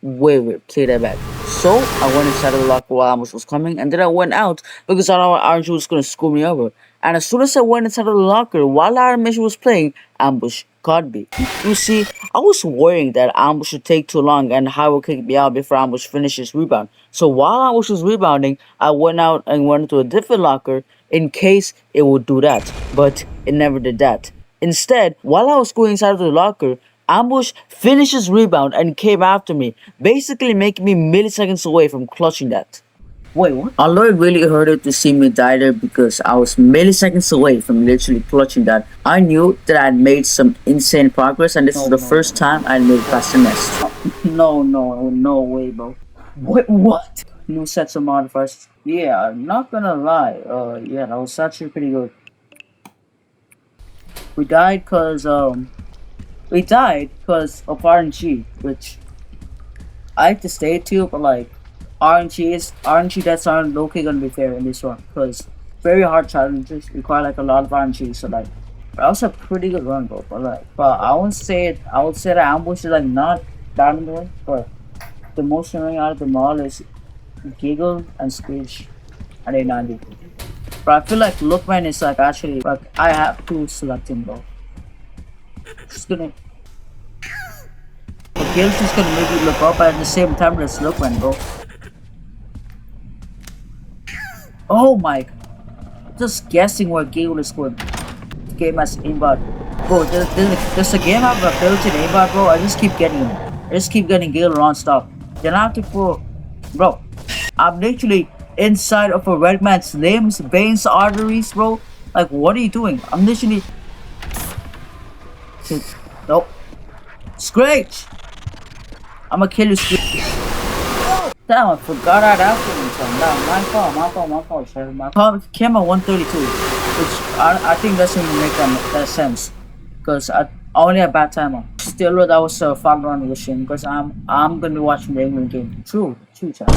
Wait, play that back. So I went inside of the locker while Ambush was coming, and then I went out because I thought Orange was gonna screw me over. And as soon as I went inside of the locker while our mission was playing, Ambush caught me. You see, I was worrying that Ambush would take too long and High will kick me out before Ambush finishes rebound. So while Ambush was rebounding, I went out and went into a different locker in case it would do that. But it never did that. Instead, while I was going inside of the locker, Ambush finished his rebound and came after me, basically making me milliseconds away from clutching that. Wait, what? Although it really hurted to see me die there because I was milliseconds away from literally clutching that, I knew that I had made some insane progress and this was the first time I had made it past the nest. No way, bro. Wait, what? New sets of modifiers. Yeah, I'm not gonna lie. Yeah, that was actually pretty good. We died cause of RNG, which I hate to say it to you, but like RNG that's aren't low-key gonna be fair in this one, cause very hard challenges require like a lot of RNG. So like, that was a pretty good run, bro. But I would say that Ambush is like not that annoying, but the most annoying out of them all is Giggle and Squish at 890. But I feel like Lookman is like actually like I have to select him, bro. Just gonna. But Gale's just gonna make you look up at the same time as Lookman, bro. Oh my! Just guessing what Gale is going. The game has aimbot. Bro, there's a game have a built-in aimbot, bro. I just keep getting him. I just keep getting Gale non-stop. Then I have to put, bro. I'm literally inside of a red man's limbs, veins, arteries, bro. Like, what are you doing? I'm literally. Nope. Scratch! I'ma kill you, Scratch. Damn, I forgot I'd after me. Damn, my fault, sir. My came at 132, which I think doesn't even make that sense. Because I only had bad timer. Still, that was a fun run mission. Because I'm gonna be watching the England game. True, child.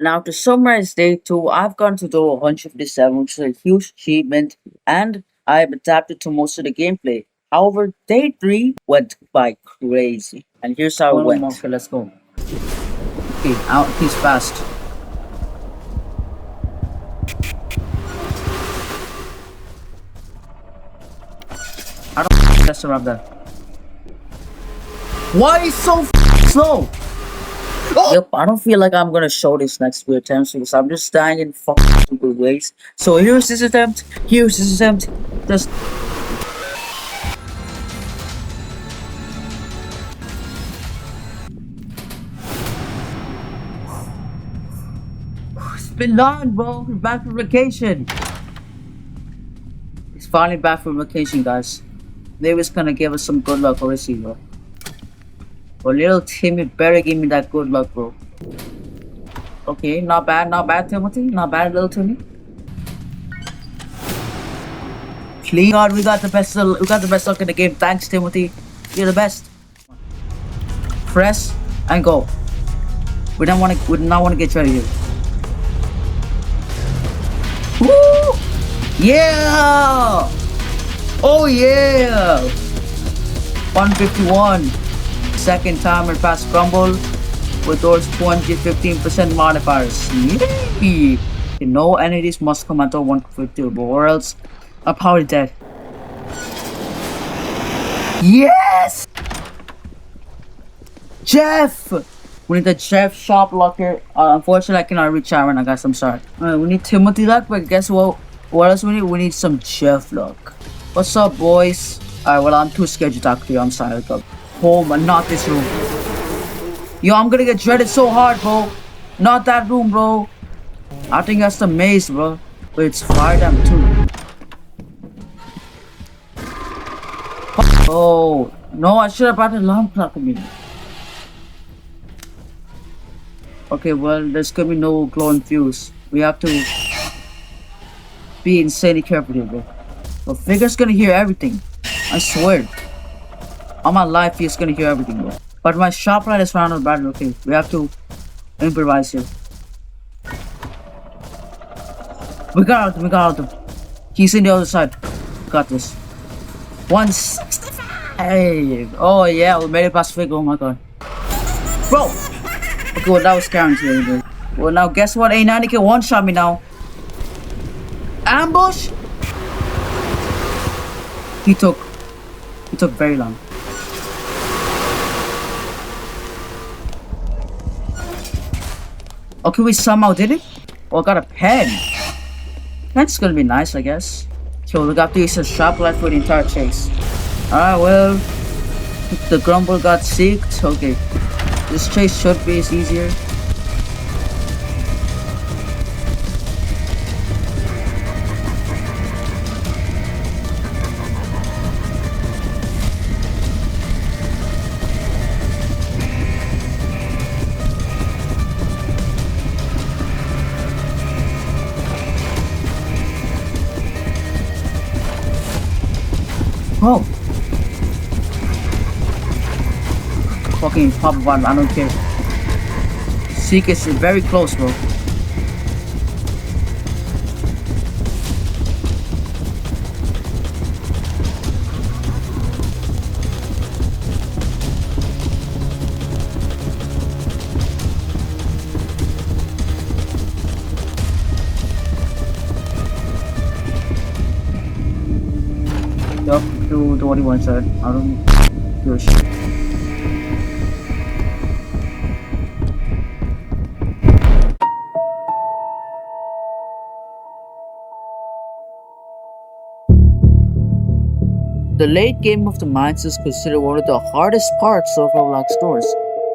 Now, to summarize day 2, I've gone to do 157, which is a huge achievement, and I've adapted to most of the gameplay. However, day 3 went by crazy, and here's how it went. Okay, let's go. Okay, out, he's fast. I don't mess around that. Why is so slow? Yep, I don't feel like I'm gonna show this next few attempts because I'm just dying in fucking stupid ways. So here's this attempt. Just it's been long, bro. We're back from vacation. It's finally back from vacation, guys. They was gonna give us some good luck already, bro. But little Timmy better give me that good luck, bro. Okay, not bad, Timothy. Not bad, little Timmy. Please God, we got the best luck in the game. Thanks, Timothy. You're the best. Press and go. We do not want to get ready here. Woo! Yeah! Oh yeah! 151. Second timer past Crumble with those 215% modifiers. Yay! No entities must come until 150 or else I'm probably dead. Yes! Jeff! We need the Jeff shop locker. Unfortunately, I cannot reach out right now, guys. I'm sorry. Alright, we need Timothy luck, but guess what? What else we need? We need some Jeff luck. What's up, boys? Alright, well, I'm too scared to talk to you. I'm sorry. Home and not this room. Yo, I'm gonna get dreaded so hard, bro. Not that room, bro. I think that's the maze, bro. But it's fire damn too. Oh no, I should have brought the alarm clock with me. Okay, well, there's gonna be no glowing fuse. We have to be insanely careful here, bro. The figure's gonna hear everything. I swear. On my life, he's gonna hear everything, bro. But my sharp light is found on the battle. Okay, we have to improvise here. We got him. He's in the other side. Got this. 165. Hey, oh yeah, we made it past fig. Oh my god, bro. Okay, well that was guaranteed. Well now, guess what? A90 can one shot me now. Ambush. He took very long. Okay, we somehow did it. Oh, I got a pen. Pen's gonna be nice, I guess. So we got to use a sharp light for the entire chase. Alright, well, the grumble got seeked. Okay, this chase should be easier. Oh! Fucking pop one, I don't care. Seek is very close, bro. Yup, do what he wants, sir. I don't give a shit. The late game of the mines is considered one of the hardest parts of Roblox Doors.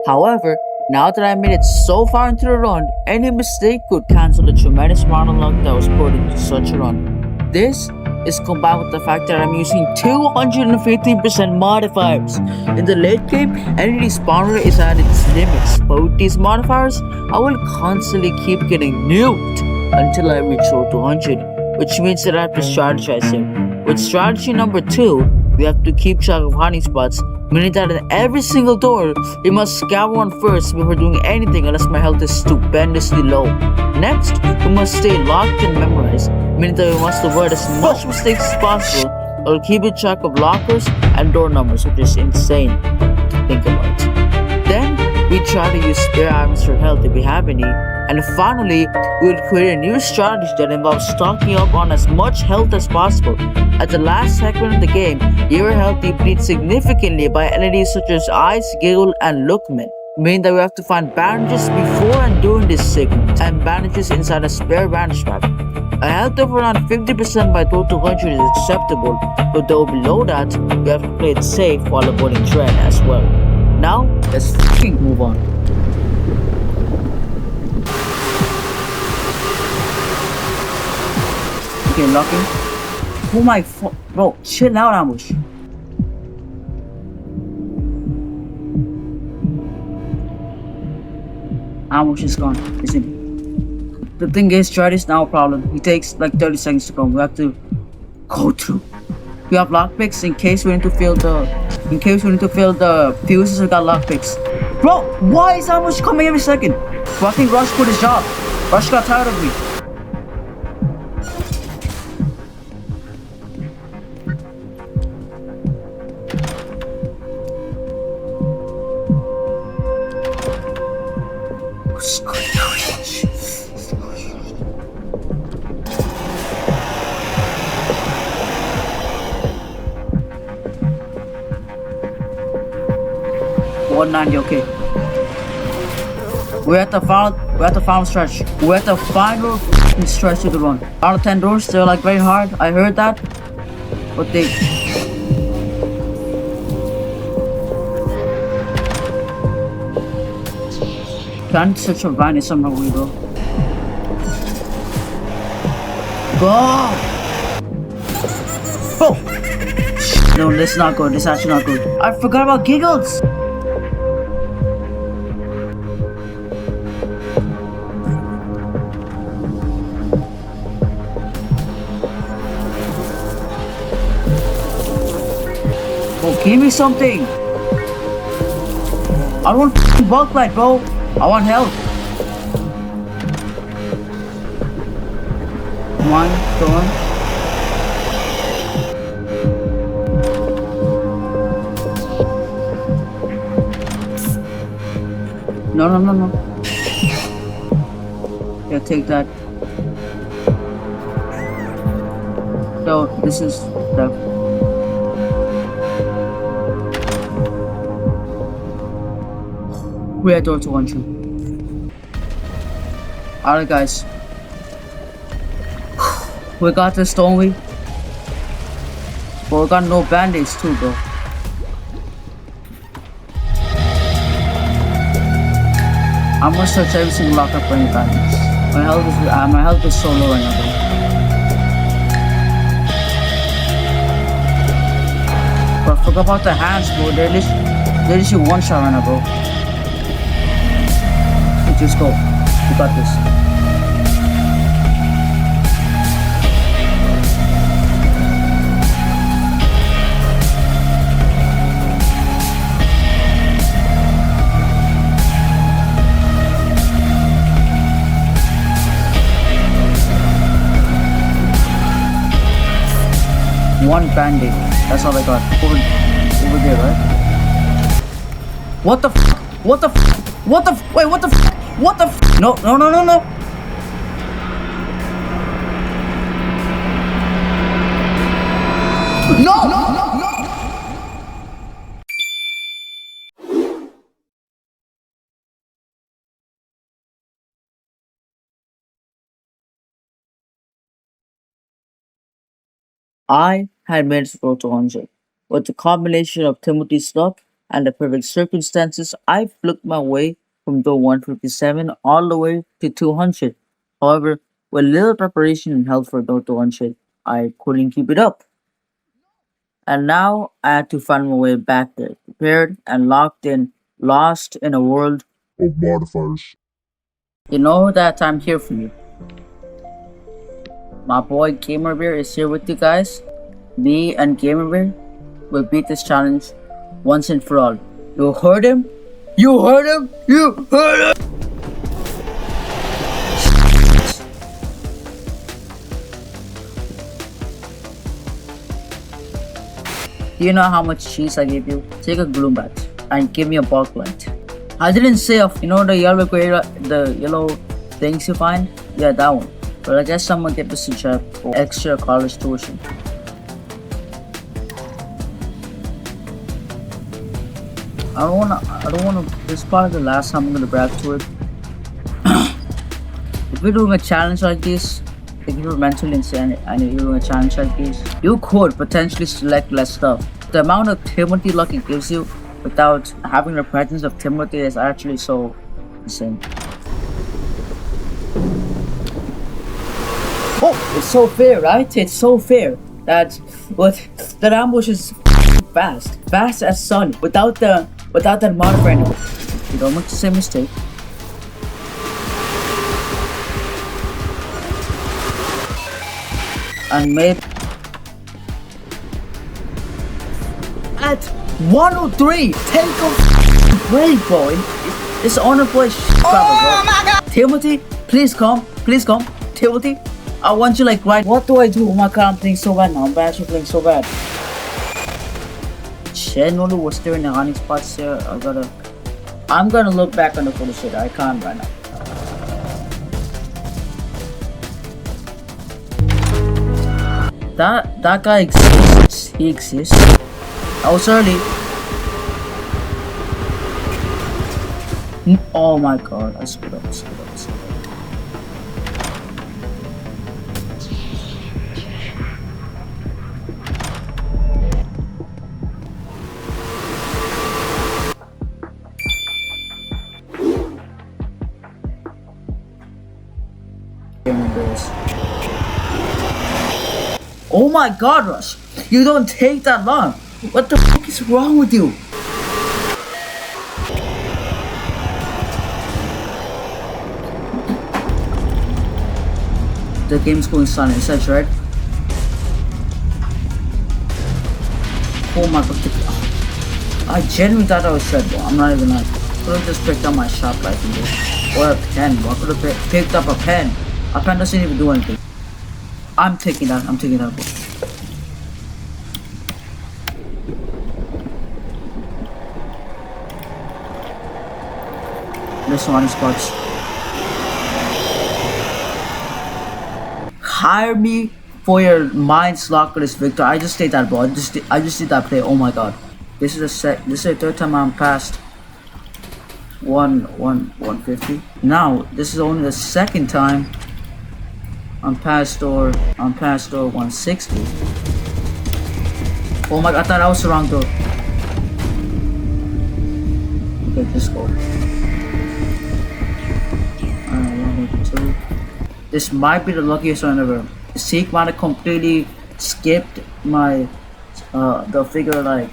However, now that I made it so far into the run, any mistake could cancel the tremendous amount of luck that was put into such a run. This is combined with the fact that I'm using 250% modifiers. In the late game, enemy spawner is at its limits, but with these modifiers, I will constantly keep getting nuked until I reach 200, which means that I have to strategize here. With strategy number 2, we have to keep track of hiding spots, meaning that in every single door, we must scout one first before doing anything unless my health is stupendously low. Next, we must stay locked and memorized, meaning that we must avoid as much mistakes as possible while keeping track of lockers and door numbers, which is insane to think about. Then, we try to use spare items for health if we have any. And finally, we will create a new strategy that involves stocking up on as much health as possible. At the last segment of the game, your health depletes significantly by entities such as Ice, Giggle, and Lookman, meaning that we have to find bandages before and during this segment, and bandages inside a spare bandage pack. A health of around 50% by 200 is acceptable, but though below that, we have to play it safe while avoiding dread as well. Now, let's fucking move on. Okay, locking. Oh my bro, chill out, Ambush. Ambush is gone, isn't he? The thing is, Dread is now a problem. He takes like 30 seconds to come. We have to go through. We have lockpicks in case we need to fill the fuses. We got lockpicks. Bro, why is Ambush coming every second? Bro, I think Rush quit his job. Rush got tired of me. Okay. We're at the final stretch. We're at the final stretch of the run. Out of 10 doors, they're like very hard. I heard that. But they... Can't search for Vine somehow we go. Go! Oh! No, this is not good. This is actually not good. I forgot about Giggles! Give me something! I don't want bulk light, bro! I want health! Come on, go on. No. Yeah, take that. So this is the. We are door to one two. Alright, guys. We got this, don't we? But we got no band-aids too, bro. I'm gonna search every single locker for any band-aids. My health is so low right now, bro. But forget about the hands, bro. They're literally one shot right now, bro. Just go. We got this. One band-aid. That's all I got. Over there, right? What the f? What the f? What the f? Wait, what the f? What the f? No. No! I had made it to 100. With the combination of Timothy's luck and the perfect circumstances, I flipped my way from door 157 all the way to 200. However, with little preparation and help for door 200, I couldn't keep it up. And now I had to find my way back there, prepared and locked in, lost in a world of modifiers. You know that I'm here for you. My boy Gamer Bear is here with you guys. Me and Gamer Bear will beat this challenge once and for all. You heard him? You heard him? You heard him? Do you know how much cheese I gave you? Take a gloom bath and give me a bulk light. I didn't say of the yellow things you find? Yeah, that one. But I guess someone get this to check for extra college tuition. I don't wanna this is probably the last time I'm gonna brag to it. If we're doing a challenge like this, if you're mentally insane and you're doing a challenge like this, you could potentially select less stuff. The amount of Timothy luck it gives you without having the presence of Timothy is actually so insane. Oh, it's so fair, right? It's so fair that that ambush is fast as sun without that modifier anymore. You don't make the same mistake. And made at 103. Take a break, boy. It's honorable as shit, bro. My God. Timothy, please come. Timothy, I want you like right. What do I do? Oh my God, I'm playing so bad now. I'm actually playing so bad. Genuinely was staring at honey spots here. I'm gonna look back on the photo shit. I can't right now. That guy exists. He exists. I was early. Oh my God! I screwed up. Oh my God, Rush! You don't take that long. What the fuck is wrong with you? The game's going silent, is that right? Oh my God! I genuinely thought I was dead, bro. I'm not even like. Could have just picked up my shop light in this. Or a pen. I could have picked up a pen. A pen doesn't even do anything. I'm taking that, bro. This one is spots. Hire me for your mind's lockerless Victor. I just did that, bro. I just did that play. Oh my god. This is the third time I'm past 150. Now this is only the second time I'm past door 160. Oh my god, I thought I was the wrong door. Okay, just go. 182. This might be the luckiest one ever. Seek might have completely skipped my the figure like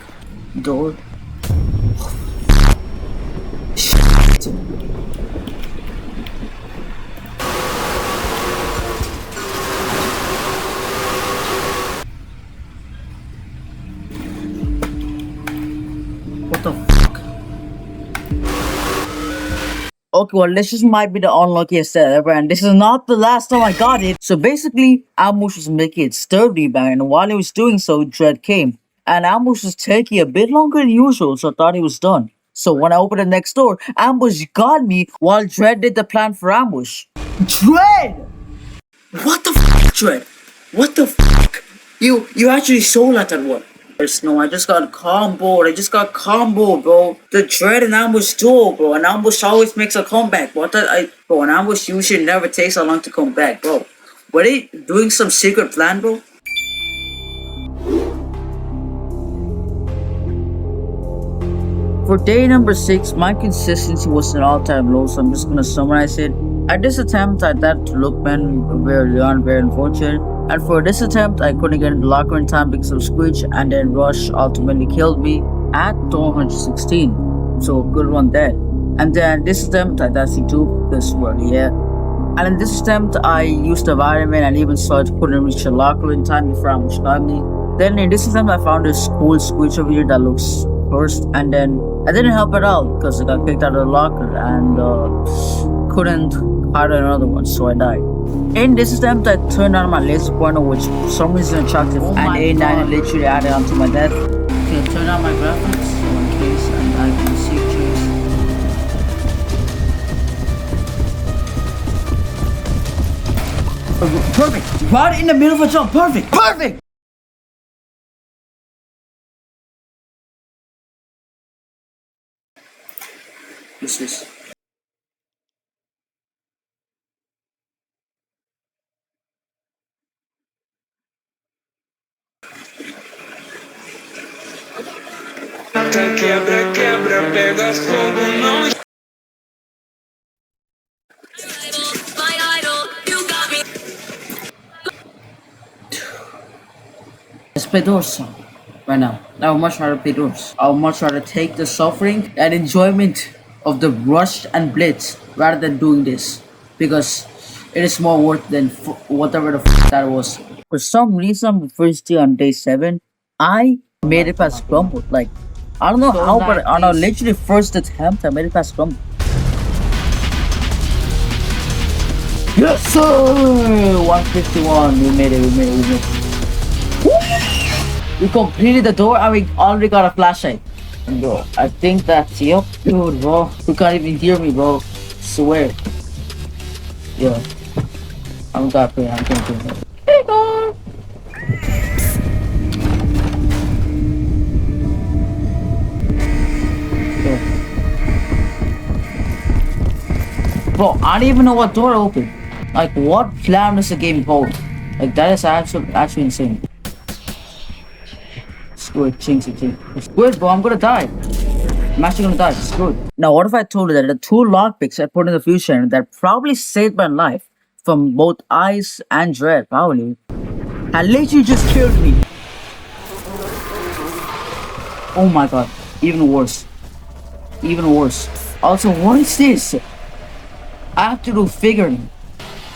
door. Shit. What the fuck? Okay, well, this just might be the unluckiest set ever, and this is not the last time I got it. So basically, Ambush was making its third rebound, and while he was doing so, Dread came. And Ambush was taking a bit longer than usual, so I thought he was done. So when I opened the next door, Ambush got me while Dread did the plan for Ambush. Dread! What the fuck, Dread? What the fuck? You actually sold at that one. No, I just got comboed. I just got comboed, bro. The Dread and Ambush duo, bro. And Ambush always makes a comeback. Bro, an Ambush usually never takes so long to come back, bro. Were they doing some secret plan, bro? For day number 6, my consistency was an all-time low, so I'm just gonna summarize it. At this attempt, I had to look man very unfortunate. And for this attempt, I couldn't get in the locker in time because of Squidge, and then Rush ultimately killed me at 216. So good one there. And then this attempt, I actually took this one, yeah. And in this attempt, I used the vitamin and even saw it couldn't reach the locker in time before Ambush got me. Then in this attempt, I found this cool Squidge over here that looks cursed, and then I didn't help at all because I got kicked out of the locker and couldn't hide another one, so I died. In this attempt, I turned on my laser pointer, which for some reason attractive, and A9 literally added onto my death. Okay, turn on my graphics so in case I can see trees. Perfect! Right in the middle of a jump, perfect! Perfect! What's this? Quebra, quebra, pega fogo, não. Let's play doors right now. I would much rather play doors. I would much rather take the suffering and enjoyment of the rush and blitz rather than doing this, because it is more worth than whatever the that was. For some reason, the first day on day 7, I made it past Grumble. Like, I don't know how, but on a literally first attempt, I made it past Grumble. Yes, sir! 151. We made it. We completed the door and we already got a flashlight. Bro, I think that's yup, dude, bro. You can't even hear me, bro. Swear. Yeah. I'm gonna play. Hey, God. Bro, I don't even know what door to open. Like, what plan does the game hold? Like, that is actually insane. Screw it, ching. Screw it, bro, I'm gonna die. I'm actually gonna die, screw it. Now, what if I told you that the 2 lockpicks I put in the fusion that probably saved my life from both Ice and Dread, probably, had literally just killed me? Oh my god, even worse. Also, what is this? I have to do figuring.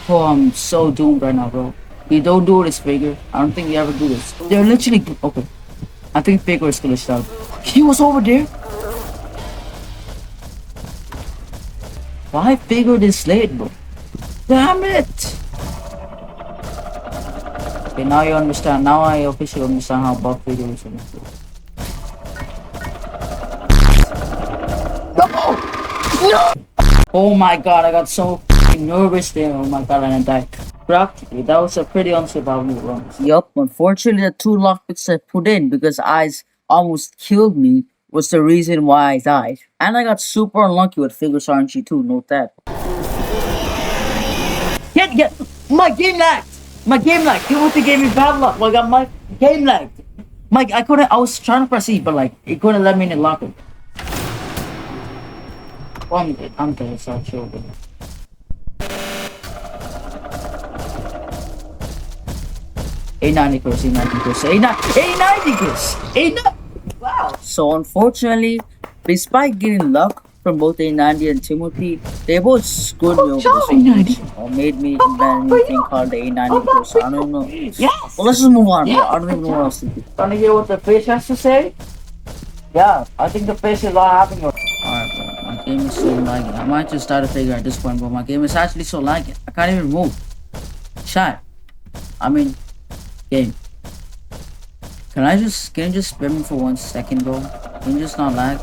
Oh, I'm so doomed right now, bro. We don't do this figure. I don't think we ever do this. They're literally okay. I think figure is glitched out. He was over there. Why figure this late, bro? Damn it! Okay, now you understand. Now I officially understand how bug figure is. No! Oh my god, I got so f***ing nervous there. Oh my god, and I died. Practically, that was a pretty unsurvivable run. Yup, unfortunately, the two lockpicks I put in because eyes almost killed me was the reason why I died. And I got super unlucky with figures RNG too, note that. Get! My game lagged! My game lagged! Timothy gave me bad luck. Well, I got my game lagged. Mike, I was trying to press E, but like, it couldn't let me in the locker. Well, I'm gonna start showing. A90 Chris, A90 Chris, A90 Chris, A90. Wow. So unfortunately, despite getting luck from both A90 and Timothy, they both screwed me over or made me invent a new thing called the A90 Chris. I don't know. Yes. Well, let's just move on. Bro. I don't even know what else to do. Trying to hear what the fish has to say? Yeah, I think the fish is not having. Alright, bro. My game is so laggy. I might just start to figure at this point, but my game is actually so laggy. I can't even move. Chat. I mean, game. Can you just spare me for 1 second, bro? Can you just not lag?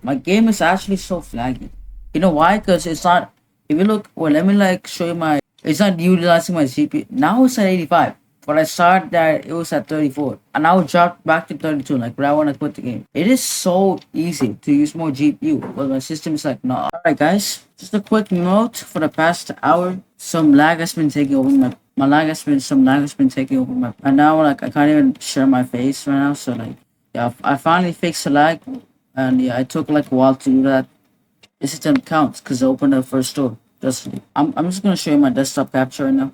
My game is actually so flaggy. You know why? Because it's not. If you look, well, let me like show you my. It's not utilizing my CPU. Now it's at 85. But I started that it was at 34. And now it dropped back to 32. Like right when I quit the game. It is so easy to use more GPU. But my system is like, no. Alright, guys. Just a quick note. For the past hour, some lag has been taking over my lag has been taking over my. And now like I can't even share my face right now. So like, yeah, I finally fixed the lag. And yeah, it took like a while to do that. This system counts because I opened the first door. I'm just gonna show you my desktop capture right now.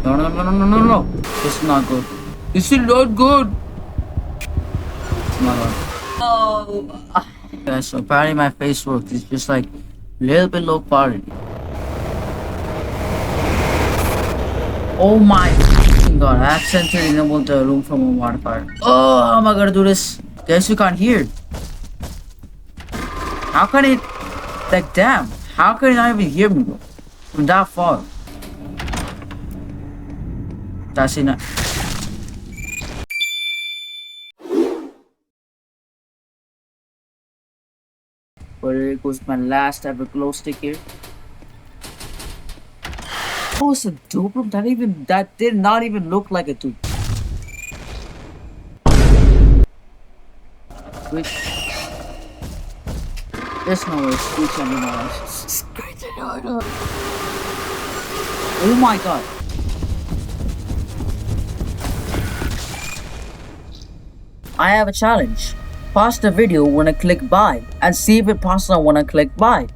No. This is not good. This is not good. It's not good. Oh. Yeah, so apparently my face works. It's just like a little bit low quality. Oh my god, I accidentally enabled the room from a modifier. Oh, how am I gonna do this? Guess you can't hear. How can it, like damn, how can it not even hear me bro? From that far? That's enough. But here goes my last ever glow stick here. Oh, it's a dope room. That did not even look like a tube. Which there's no way Screech anymore. Screech anymore. Oh my god. I have a challenge. Pause the video when I click buy and see if it passes on when I click buy.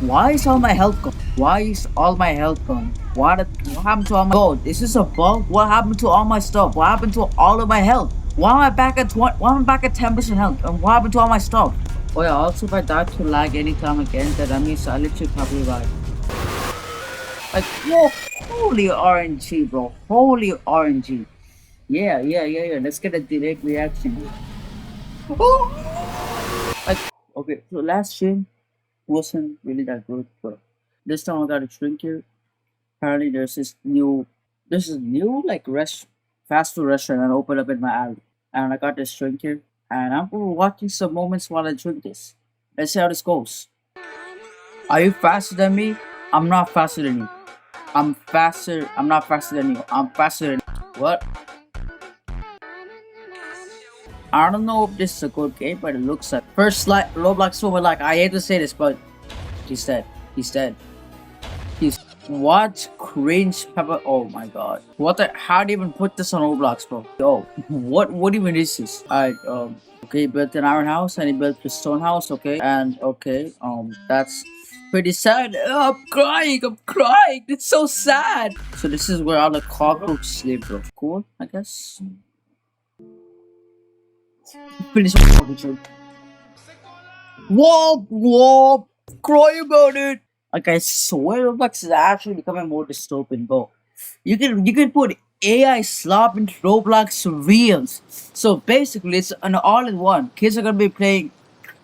Why is all my health gone? Why is all my health gone? What happened to all my gold? Is this a bug? What happened to all my stuff? What happened to all of my health? Why am I back at 10% health? And what happened to all my stuff? Oh yeah, also if I die to lag anytime again, that means I literally probably right. Like, whoa, holy RNG, bro. Holy RNG. Yeah. Let's get a delayed reaction. Like, okay, so last stream wasn't really that good, but this time I got a drink here. Apparently this is new like fast food restaurant and opened up in my alley. And I got this drink here. And I'm watching some moments while I drink this. Let's see how this goes. Are you faster than me? I'm not faster than you. I'm not faster than you. I'm faster than you. What? I don't know if this is a good game, but it looks like first like Roblox over like I hate to say this, but he's dead. He's what cringe pepper. Oh my god. What the how do you even put this on Roblox, bro? Yo, what even is this? Alright, okay, he built an iron house and he built a stone house, okay, and okay, that's pretty sad. Oh, I'm crying. It's so sad. So this is where all the cockroaches live, bro. Cool, I guess. Finish fucking joke. Whoa, cry about it. Like I swear Roblox is actually becoming more dystopian, bro. You can put AI slop into Roblox Reels. So basically it's an all-in-one. Kids are gonna be playing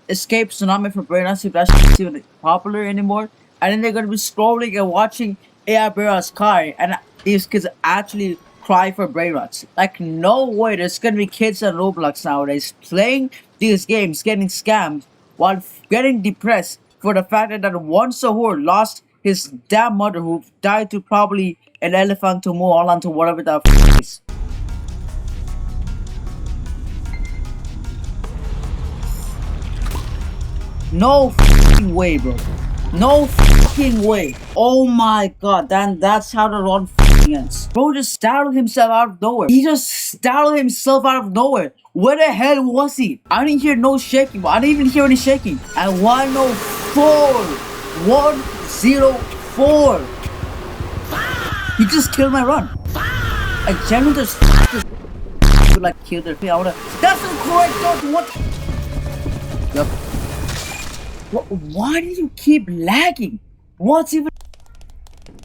Escape Tsunami for Brain. If that's not even popular anymore. And then they're gonna be scrolling and watching Airbear's car, and these kids actually cry for brain rots. Like, no way there's gonna be kids on Roblox nowadays playing these games, getting scammed, while getting depressed for the fact that one Sahur lost his damn mother who died to probably an elephant to move on to whatever the is. No fucking way, bro. No fucking way. Oh my god, then that's how the run fucking ends. Bro just startled himself out of nowhere. He just startled himself out of nowhere. Where the hell was he? I didn't hear no shaking, I didn't even hear any shaking. And 104. 104. He just killed my run. I genuinely just would like kill their feet. That's the correct thought. What? Yup. Why did you keep lagging? What's even?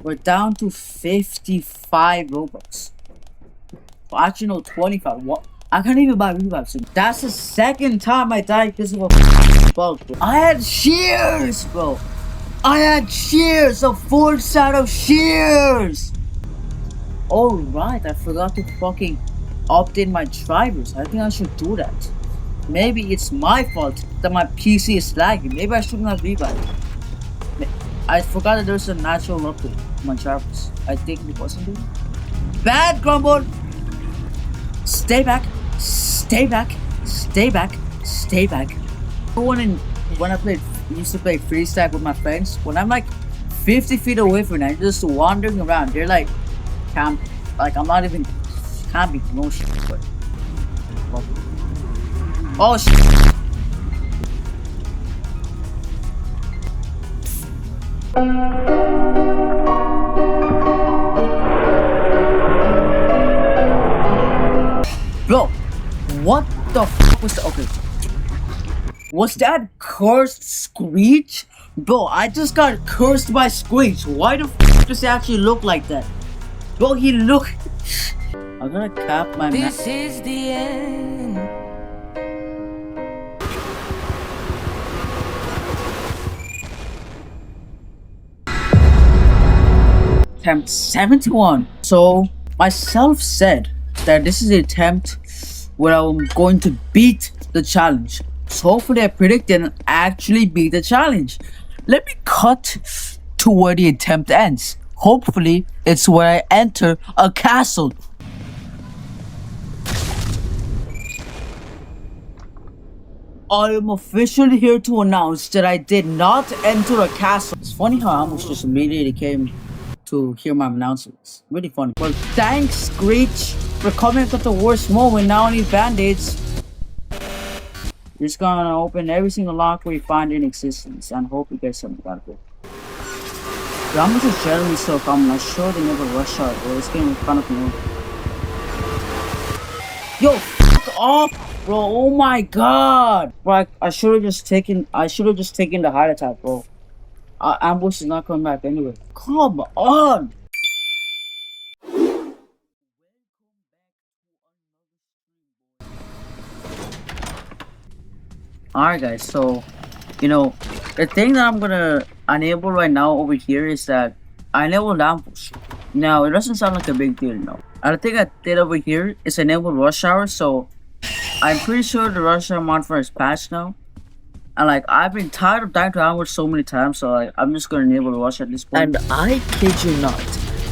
We're down to 55 Robux. Well, actually, no, 25. What? I can't even buy revives. So that's the second time I died because of a bug. Bro. I had shears, bro. I had shears, a full set of shears. Oh right, I forgot to fucking update my drivers. I think I should do that. Maybe it's my fault that my PC is lagging. Maybe I shouldn't have revived. I forgot that there's a natural update to my drivers. I think it wasn't it. Bad Grumble! Stay back, stay back, stay back, stay back. When I used to play freestyle with my friends, when I'm like 50 feet away from them, just wandering around, they're like, camp, like I'm not even camping, no shit. But, oh shit. Bro, what the fuck was that? Okay. Was that cursed Screech? Bro, I just got cursed by Screech. Why the fuck does it actually look like that? Bro, he look. I'm gonna cap my This is the end. Attempt 71. So, myself said that this is the attempt where I'm going to beat the challenge. So hopefully I predict and actually beat the challenge. Let me cut to where the attempt ends. Hopefully it's where I enter a castle. I am officially here to announce that I did not enter a castle. It's funny how I almost just immediately came to hear my announcements. Really funny. Well, thanks Screech for coming up at the worst moment. Now I need band-aids. Just gonna open every single lock we find in existence and hope we get something out of it. The almost is generally so calm. I'm sure they never rush out or it's getting in front of me. Yo, fuck off, bro. Oh my god. Bro, I should have just taken the heart attack, bro. Ambush is not coming back anyway. Come on. Alright guys, so the thing that I'm gonna enable right now over here is that I enabled ambush. Now it doesn't sound like a big deal now. And the thing I did over here is enable rush hour, so I'm pretty sure the rush hour modifier is patched now. And like I've been tired of dying to ambush so many times, so like, I'm just gonna enable the rush at this point. And I kid you not,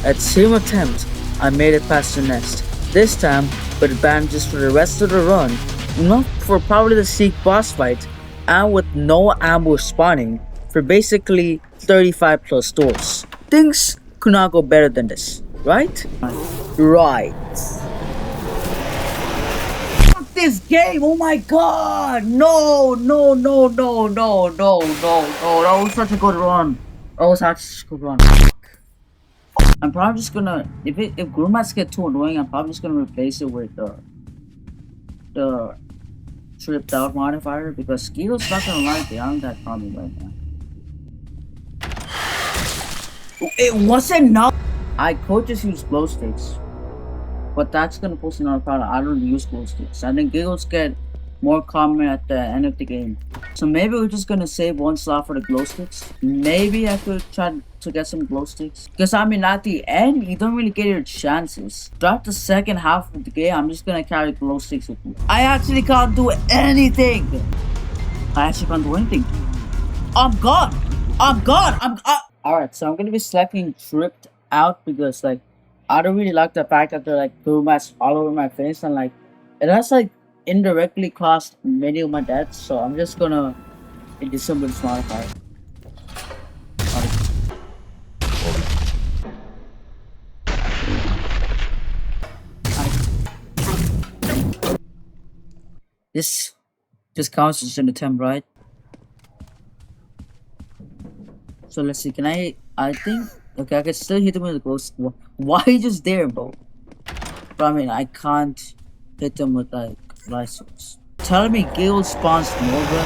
at same attempt I made it past the nest. This time with bandages for the rest of the run. Not for probably the Seek boss fight, and with no ambush spawning for basically 35 plus doors. Things could not go better than this, right? Right. Fuck this game! Oh my god! No! That was such a good run. That was actually such a good run. I'm probably just gonna, if Grumats get too annoying, I'm probably just gonna replace it with the tripped out modifier, because Skillset's not gonna like it. I don't got problem right now. It wasn't enough. I could just use glow sticks, but that's gonna pose another problem. I don't use glow sticks. I think giggles get more common at the end of the game. So maybe we're just gonna save one slot for the glow sticks. Maybe I could try to get some glow sticks. Because I mean, at the end, you don't really get your chances. Throughout the second half of the game, I'm just gonna carry glow sticks with me. I actually can't do anything. I actually can't do anything. I'm gone. I'm gone. Alright, so I'm gonna be selecting tripped out because like I don't really like the fact that they're like blue mats all over my face and like it has like indirectly caused many of my deaths, so I'm just gonna disable this modifier. This counts as an attempt, right? So let's see, can I think okay, I can still hit him with the ghost. Why are you just there, bro? But I mean I can't hit him with like license. Tell me Gil spawns more, bro.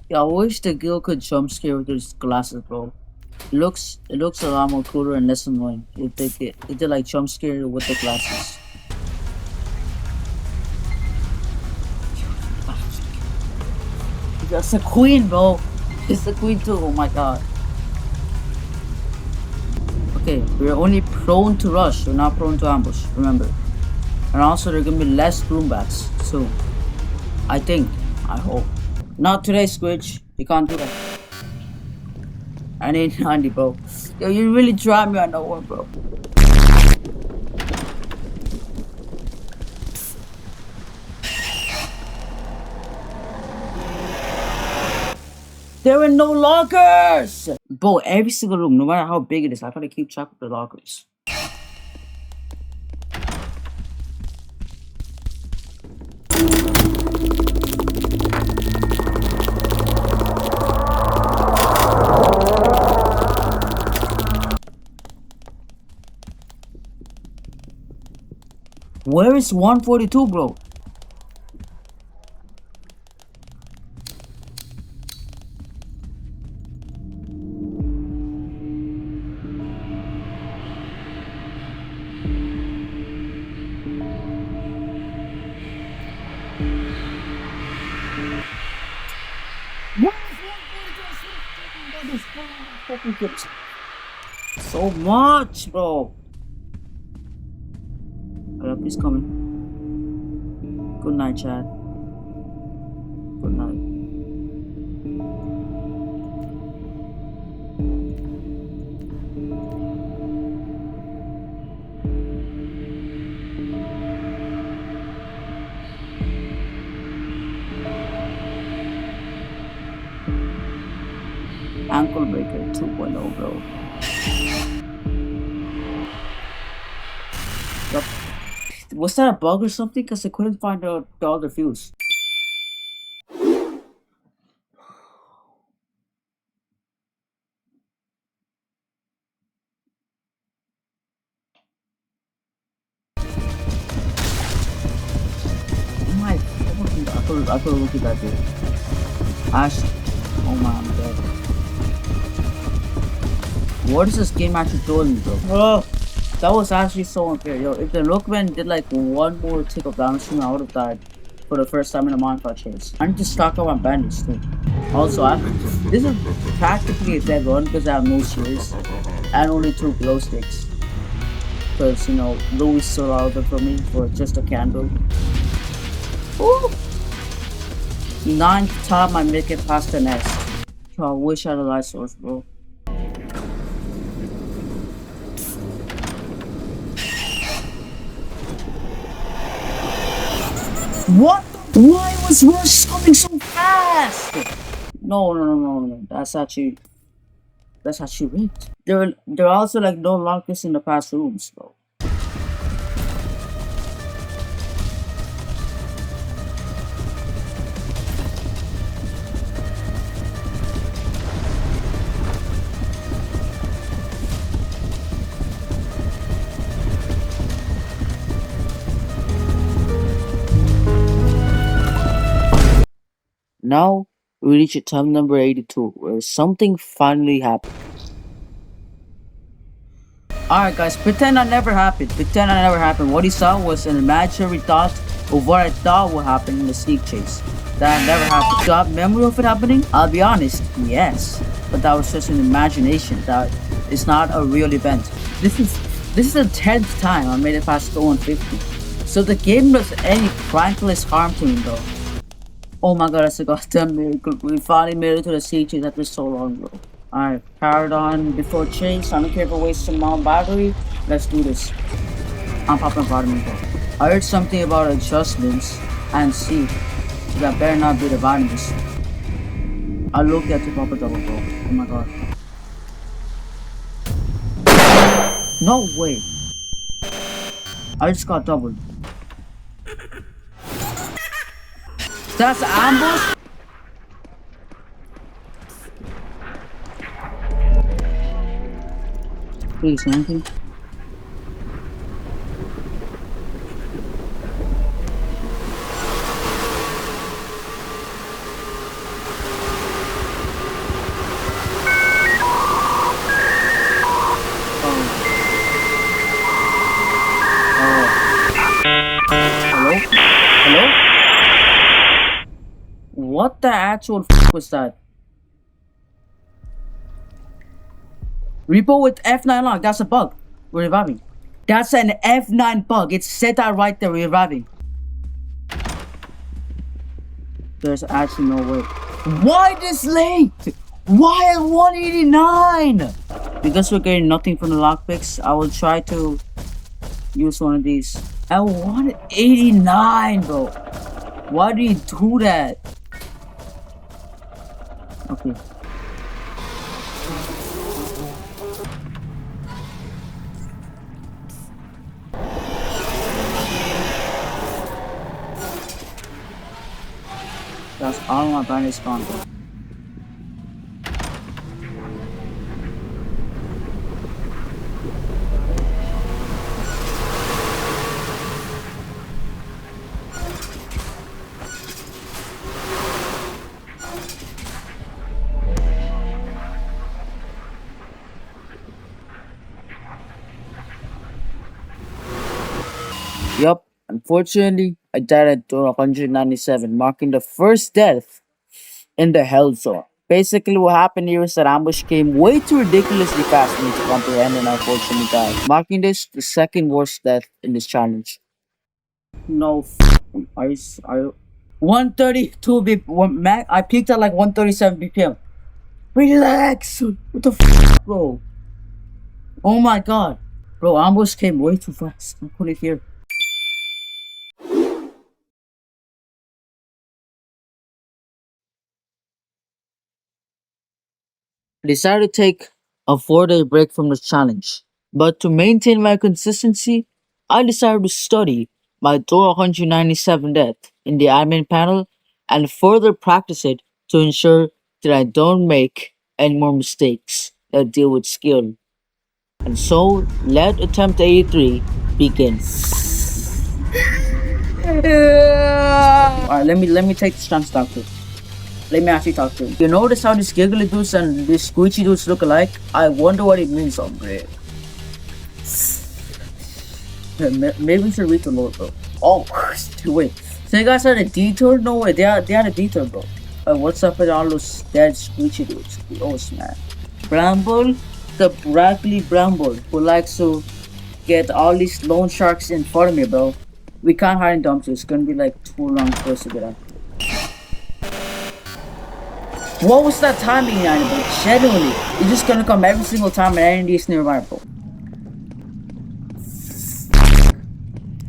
Yeah, I wish the Gil could jump scare with his glasses, bro. It looks a lot more cooler and less annoying if they like jump scare with the glasses. That's a queen, bro. It's the queen too. Oh my god. Okay, we're only prone to rush. We're not prone to ambush. Remember. And also, there are gonna be less bloom bats soon. I think. I hope. Not today, Squidge. You can't do that. I need 90, bro. Yo, you really drive me on that one, bro. There are no lockers! Bro, every single room, no matter how big it is, I gotta keep track of the lockers. Where is 142, bro? So much, bro. Help is coming. Good night, Chad. Good night. Ankle breaker 2.0, bro. Yup. Was that a bug or something? Because I couldn't find the other fuse. Oh my, I could look at that dude. Ash. Oh my, I'm dead. What is this game actually doing, bro? Oh, that was actually so unfair. Yo, if the Lookman did like one more tick of damage to me, I would have died for the first time in a modifier chase. I need to stock up on bandits too. Also, this is practically a dead run because I have no shears and only 2 glow sticks. Because, you know, Louis still out there for me for just a candle. Ooh! 9th time I make it past the nest. Yo, I wish I had a light source, bro. What? Why was Rush coming so fast? No. That's actually rigged. There are also like no lockers in the past rooms, bro. Now we reach attempt number 82, where something finally happened. Alright guys, pretend that never happened. Pretend that never happened. What he saw was an imaginary thought of what I thought would happen in the sneak chase. That never happened. Do I have memory of it happening? I'll be honest, yes. But that was just an imagination. That is not a real event. This is the 10th time I made it past the 150. So the game does any prankless harm to me though. Oh my god, that's a goddamn miracle. We finally made it to the sneak chase after so long, bro. Alright, carried on before chase. I don't care if I waste some more battery. Let's do this. I'm popping vitamin, bro. I heard something about adjustments and see. So that better not be the vitamins. I look at the pop a double, bro. Oh my god. No way. I just got doubled. That's an ambush? Please, anything? Hello? Hello? What the actual f was that? Repo with F9 lock, that's a bug. We're reviving. That's an F9 bug. It said that right there, we're reviving. There's actually no way. Why this late? Why at 189? Because we're getting nothing from the lockpicks, I will try to use one of these. At 189, bro. Why do you do that? Okay. That's all my bandits gone, bro. Yup, unfortunately, I died at door 197, marking the first death in the Hell Zone. Basically, what happened here is that ambush came way too ridiculously fast for me to comprehend and I unfortunately died, marking this the second worst death in this challenge. No, are you 132 BPM? I peaked at like 137 BPM. Relax! What the bro? Oh my god. Bro, ambush came way too fast. I couldn't hear. I decided to take a 4-day break from the challenge, but to maintain my consistency, I decided to study my door 197 death in the admin panel and further practice it to ensure that I don't make any more mistakes that deal with skill. And so, let attempt 83 begin. Alright, let me take this chance, doctor. Let me actually talk to him. You notice how these giggly dudes and these squishy dudes look alike? I wonder what it means on grid. Maybe we should read the Lord, bro. Oh, wait. So you guys had a detour? No way, they had a detour, bro. What's up with all those dead squishy dudes? Oh, man. Bramble, the Bradley Bramble, who likes to get all these loan sharks in front of me, bro. We can't hide in dumpsters. It's gonna be like too long for us to get out. What was that timing behind it, bro? Genuinely, you're just gonna come every single time and any is nearby, bro.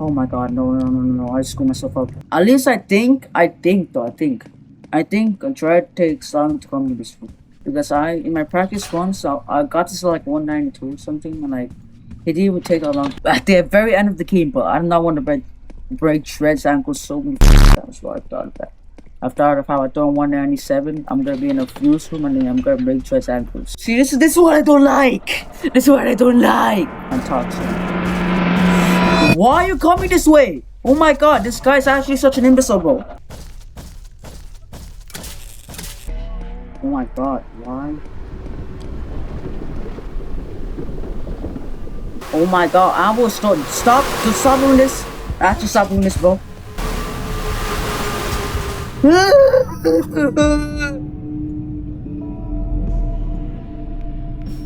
Oh my god, no, I screwed myself up. At least I think I'll try to take long to come to this food. Because in my practice once, I got this like 192 or something, and like, it didn't even take that long. At the very end of the game, but I do not want to break Shred's ankles so many times, what I thought of that. I've thought of how I turn 197, I'm gonna be in a fuse room and then I'm gonna break Shred's ankles. See, this is what I don't like! This is what I don't like! I'm toxic. Why are you coming this way? Oh my god, this guy's actually such an imbecile, bro. Oh my god, why? Oh my god, I will stop doing this. Actually stop doing this, bro.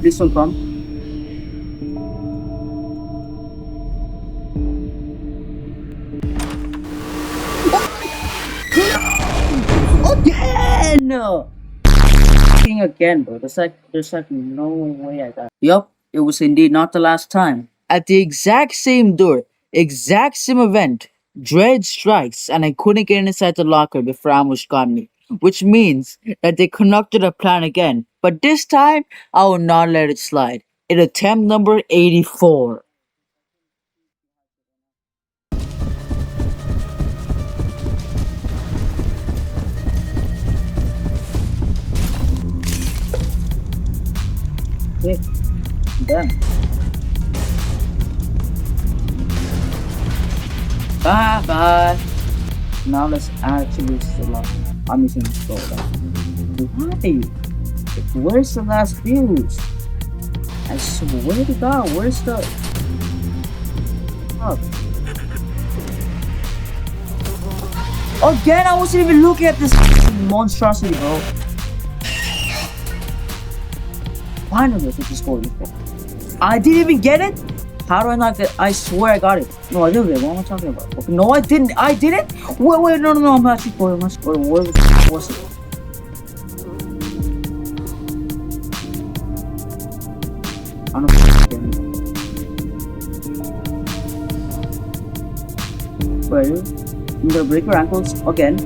Please don't come. Again! Again, bro. There's like no way I got. Yup, it was indeed not the last time. At the exact same door, exact same event, Dread strikes, and I couldn't get inside the locker before Ambush got me. Which means that they conducted a plan again. But this time, I will not let it slide. In attempt number 84. Wait, damn. Bye bye. Now let's actually still up. I'm using this gold. Why? Where's the last fuse? I swear to God, where's the fuck? Again, I wasn't even looking at this monstrosity, bro. Finally, I just gold. I didn't even get it. How do I not get? I swear I got it. No, I didn't get it. What am I talking about? Okay, no, I didn't. I didn't. Wait, no. I'm actually going. Where was it? I don't know. Where are you? I'm gonna break your ankles again.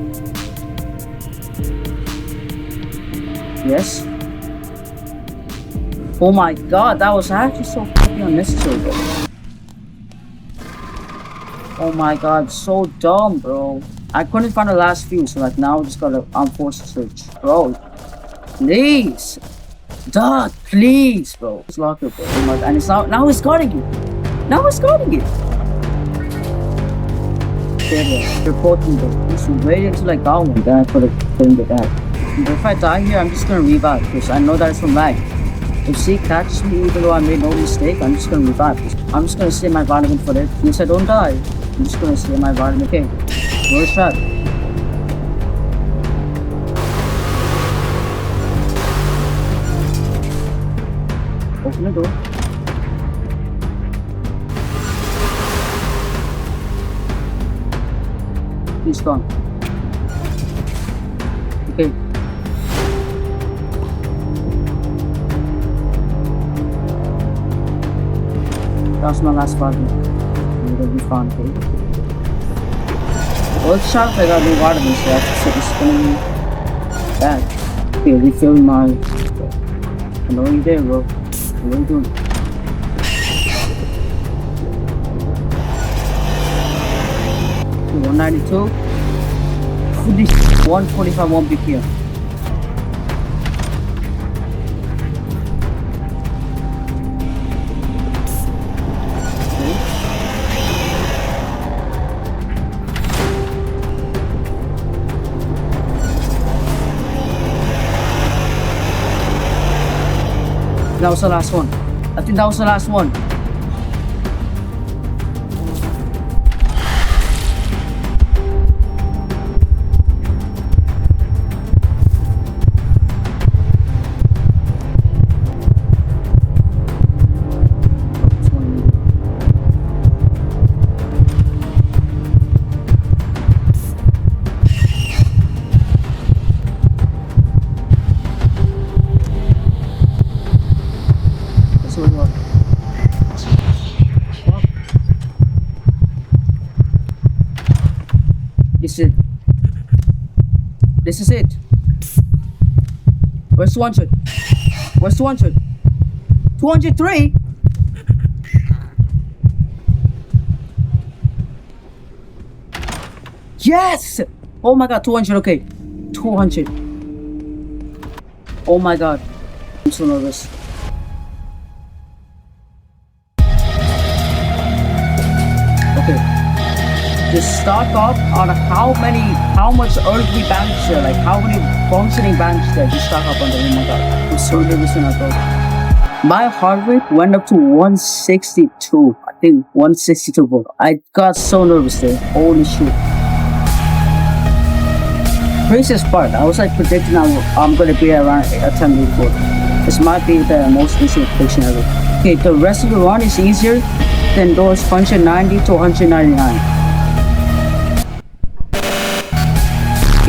Yes. Oh my God, that was actually so fucking unnecessary, bro. Oh my God, so dumb, bro. I couldn't find the last few, so like now I just gotta unforced search, bro. Please, Dad, please, bro. It's locked up, bro. Oh my God. And it's now it's guarding it. Now it's guarding it. Okay, bro. Reporting, bro. Just wait until I got one, then I couldn't get that. But if I die here, I'm just gonna revive because I know that it's from lag. If she catches me even though I made no mistake, I'm just gonna revive. I'm just gonna save my vitamin for it. Since I don't die, I'm just gonna save my vitamin. Okay, no shot. Open the door. He's gone. Okay. That's my last partner. I'm gonna be fun, okay? Well, it's sharp, I got no vitamins, so it's gonna be bad. Okay, refill my. I know you're there, bro. What are you doing? Okay, 192. 145 won't be here. That was the last one. I think that was the last one. This is it. Where's 200? Where's 200? 203? Yes! Oh my God, 200, okay. 200. Oh my God. I'm so nervous. Okay. Just stock up on how much earthly banks there, like how many functioning banks there. Just stock up on them. Oh my God. I'm so nervous when I go. My heart rate went up to 162. I think 162, bro. I got so nervous there. Holy shit. craziest part, I was like predicting I'm gonna be around attempt 84. This might be the most recent prediction ever. Okay, the rest of the run is easier than those 190 to 199.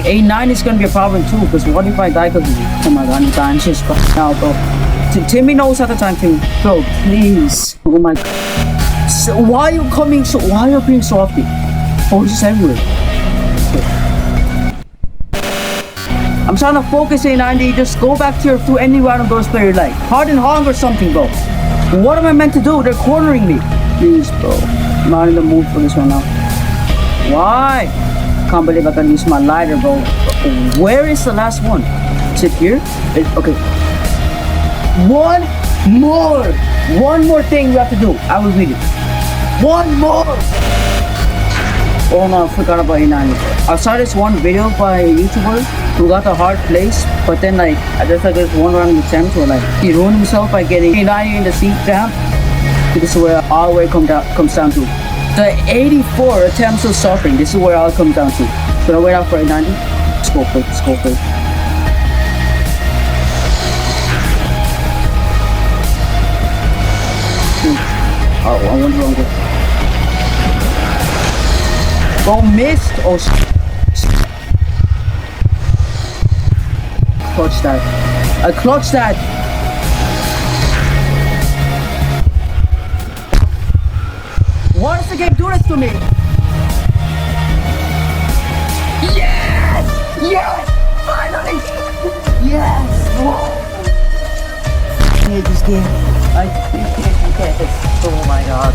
A9 is gonna be a problem too, because what if I die because oh my god, I'm dying just now, bro. Timmy knows at the time, Timmy. Bro, please. Oh my god. So why are you coming so why are you being so often? Oh, it's just everywhere. I'm trying to focus in, Andy. Just go back to any random Doors player you like. Hard and Hong or something, bro. What am I meant to do? They're cornering me. Please, bro. I'm not in the mood for this one now. Why? Can't believe I can use my lighter, bro. Where is the last one? Is it here? Okay. One more thing we have to do. I will read it. One more. Oh no, I forgot about A9. I saw this one video by a YouTuber who got a hard place, but then like I just like this one random attempt where like he ruined himself by getting A90 in the seat down. This is where all the way comes down to. The 84 attempts of suffering. This is where all comes down to. Should I wait out for A90? Let's go quick. Let's go quick. Oh, I wonder wrong way. Oh, missed! Oh, clutch that. I clutched that! Why does the game do this to me? Yes! Yes! Finally! Yes! Whoa! I hate this game. I can't. Oh my god.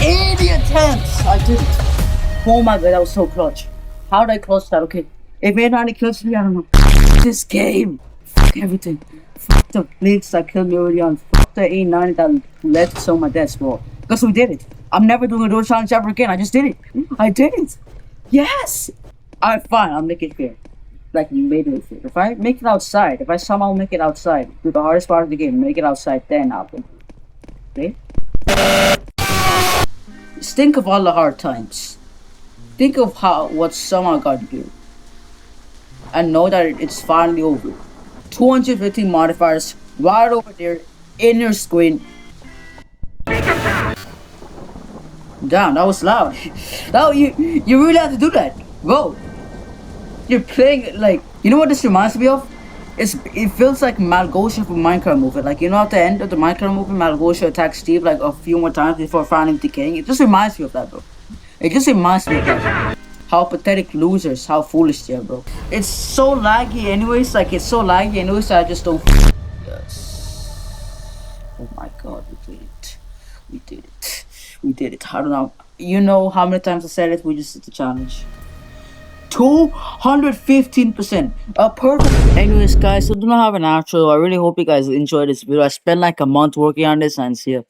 80 attempts! I did it. Oh my god, that was so clutch. How did I clutch that? Okay. If A90 clutched me, I don't know. This game. Fuck everything. Fuck the blitz that killed me early on. Fuck the A90 that led to some of my deaths, bro. Because we did it. I'm never doing a door challenge ever again. I just did it. I did it. Yes! Alright, fine. I'll make it fair. Like, made it fair. If I make it outside, if I somehow make it outside, do the hardest part of the game, make it outside, then I'll win. Okay? Just think of all the hard times. Think of what somehow got you. And know that it's finally over. 250 modifiers right over there in your screen. Damn, that was loud. Now you really have to do that. Bro. You're playing like, you know what this reminds me of? It feels like Malgosha from Minecraft movie. Like, you know, at the end of the Minecraft movie, Malgosha attacks Steve like a few more times before finally decaying. It just reminds me of that, bro. It just reminds me of that. How pathetic losers, how foolish they are, bro. It's so laggy anyways, like it's so laggy anyways, I just don't. Yes. Oh my god, we did it. We did it. We did it. I don't know. You know how many times I said it, we just did the challenge. 215%. Perfect. Anyways, guys, so do not have an outro. I really hope you guys enjoyed this video. I spent like a month working on this and see ya.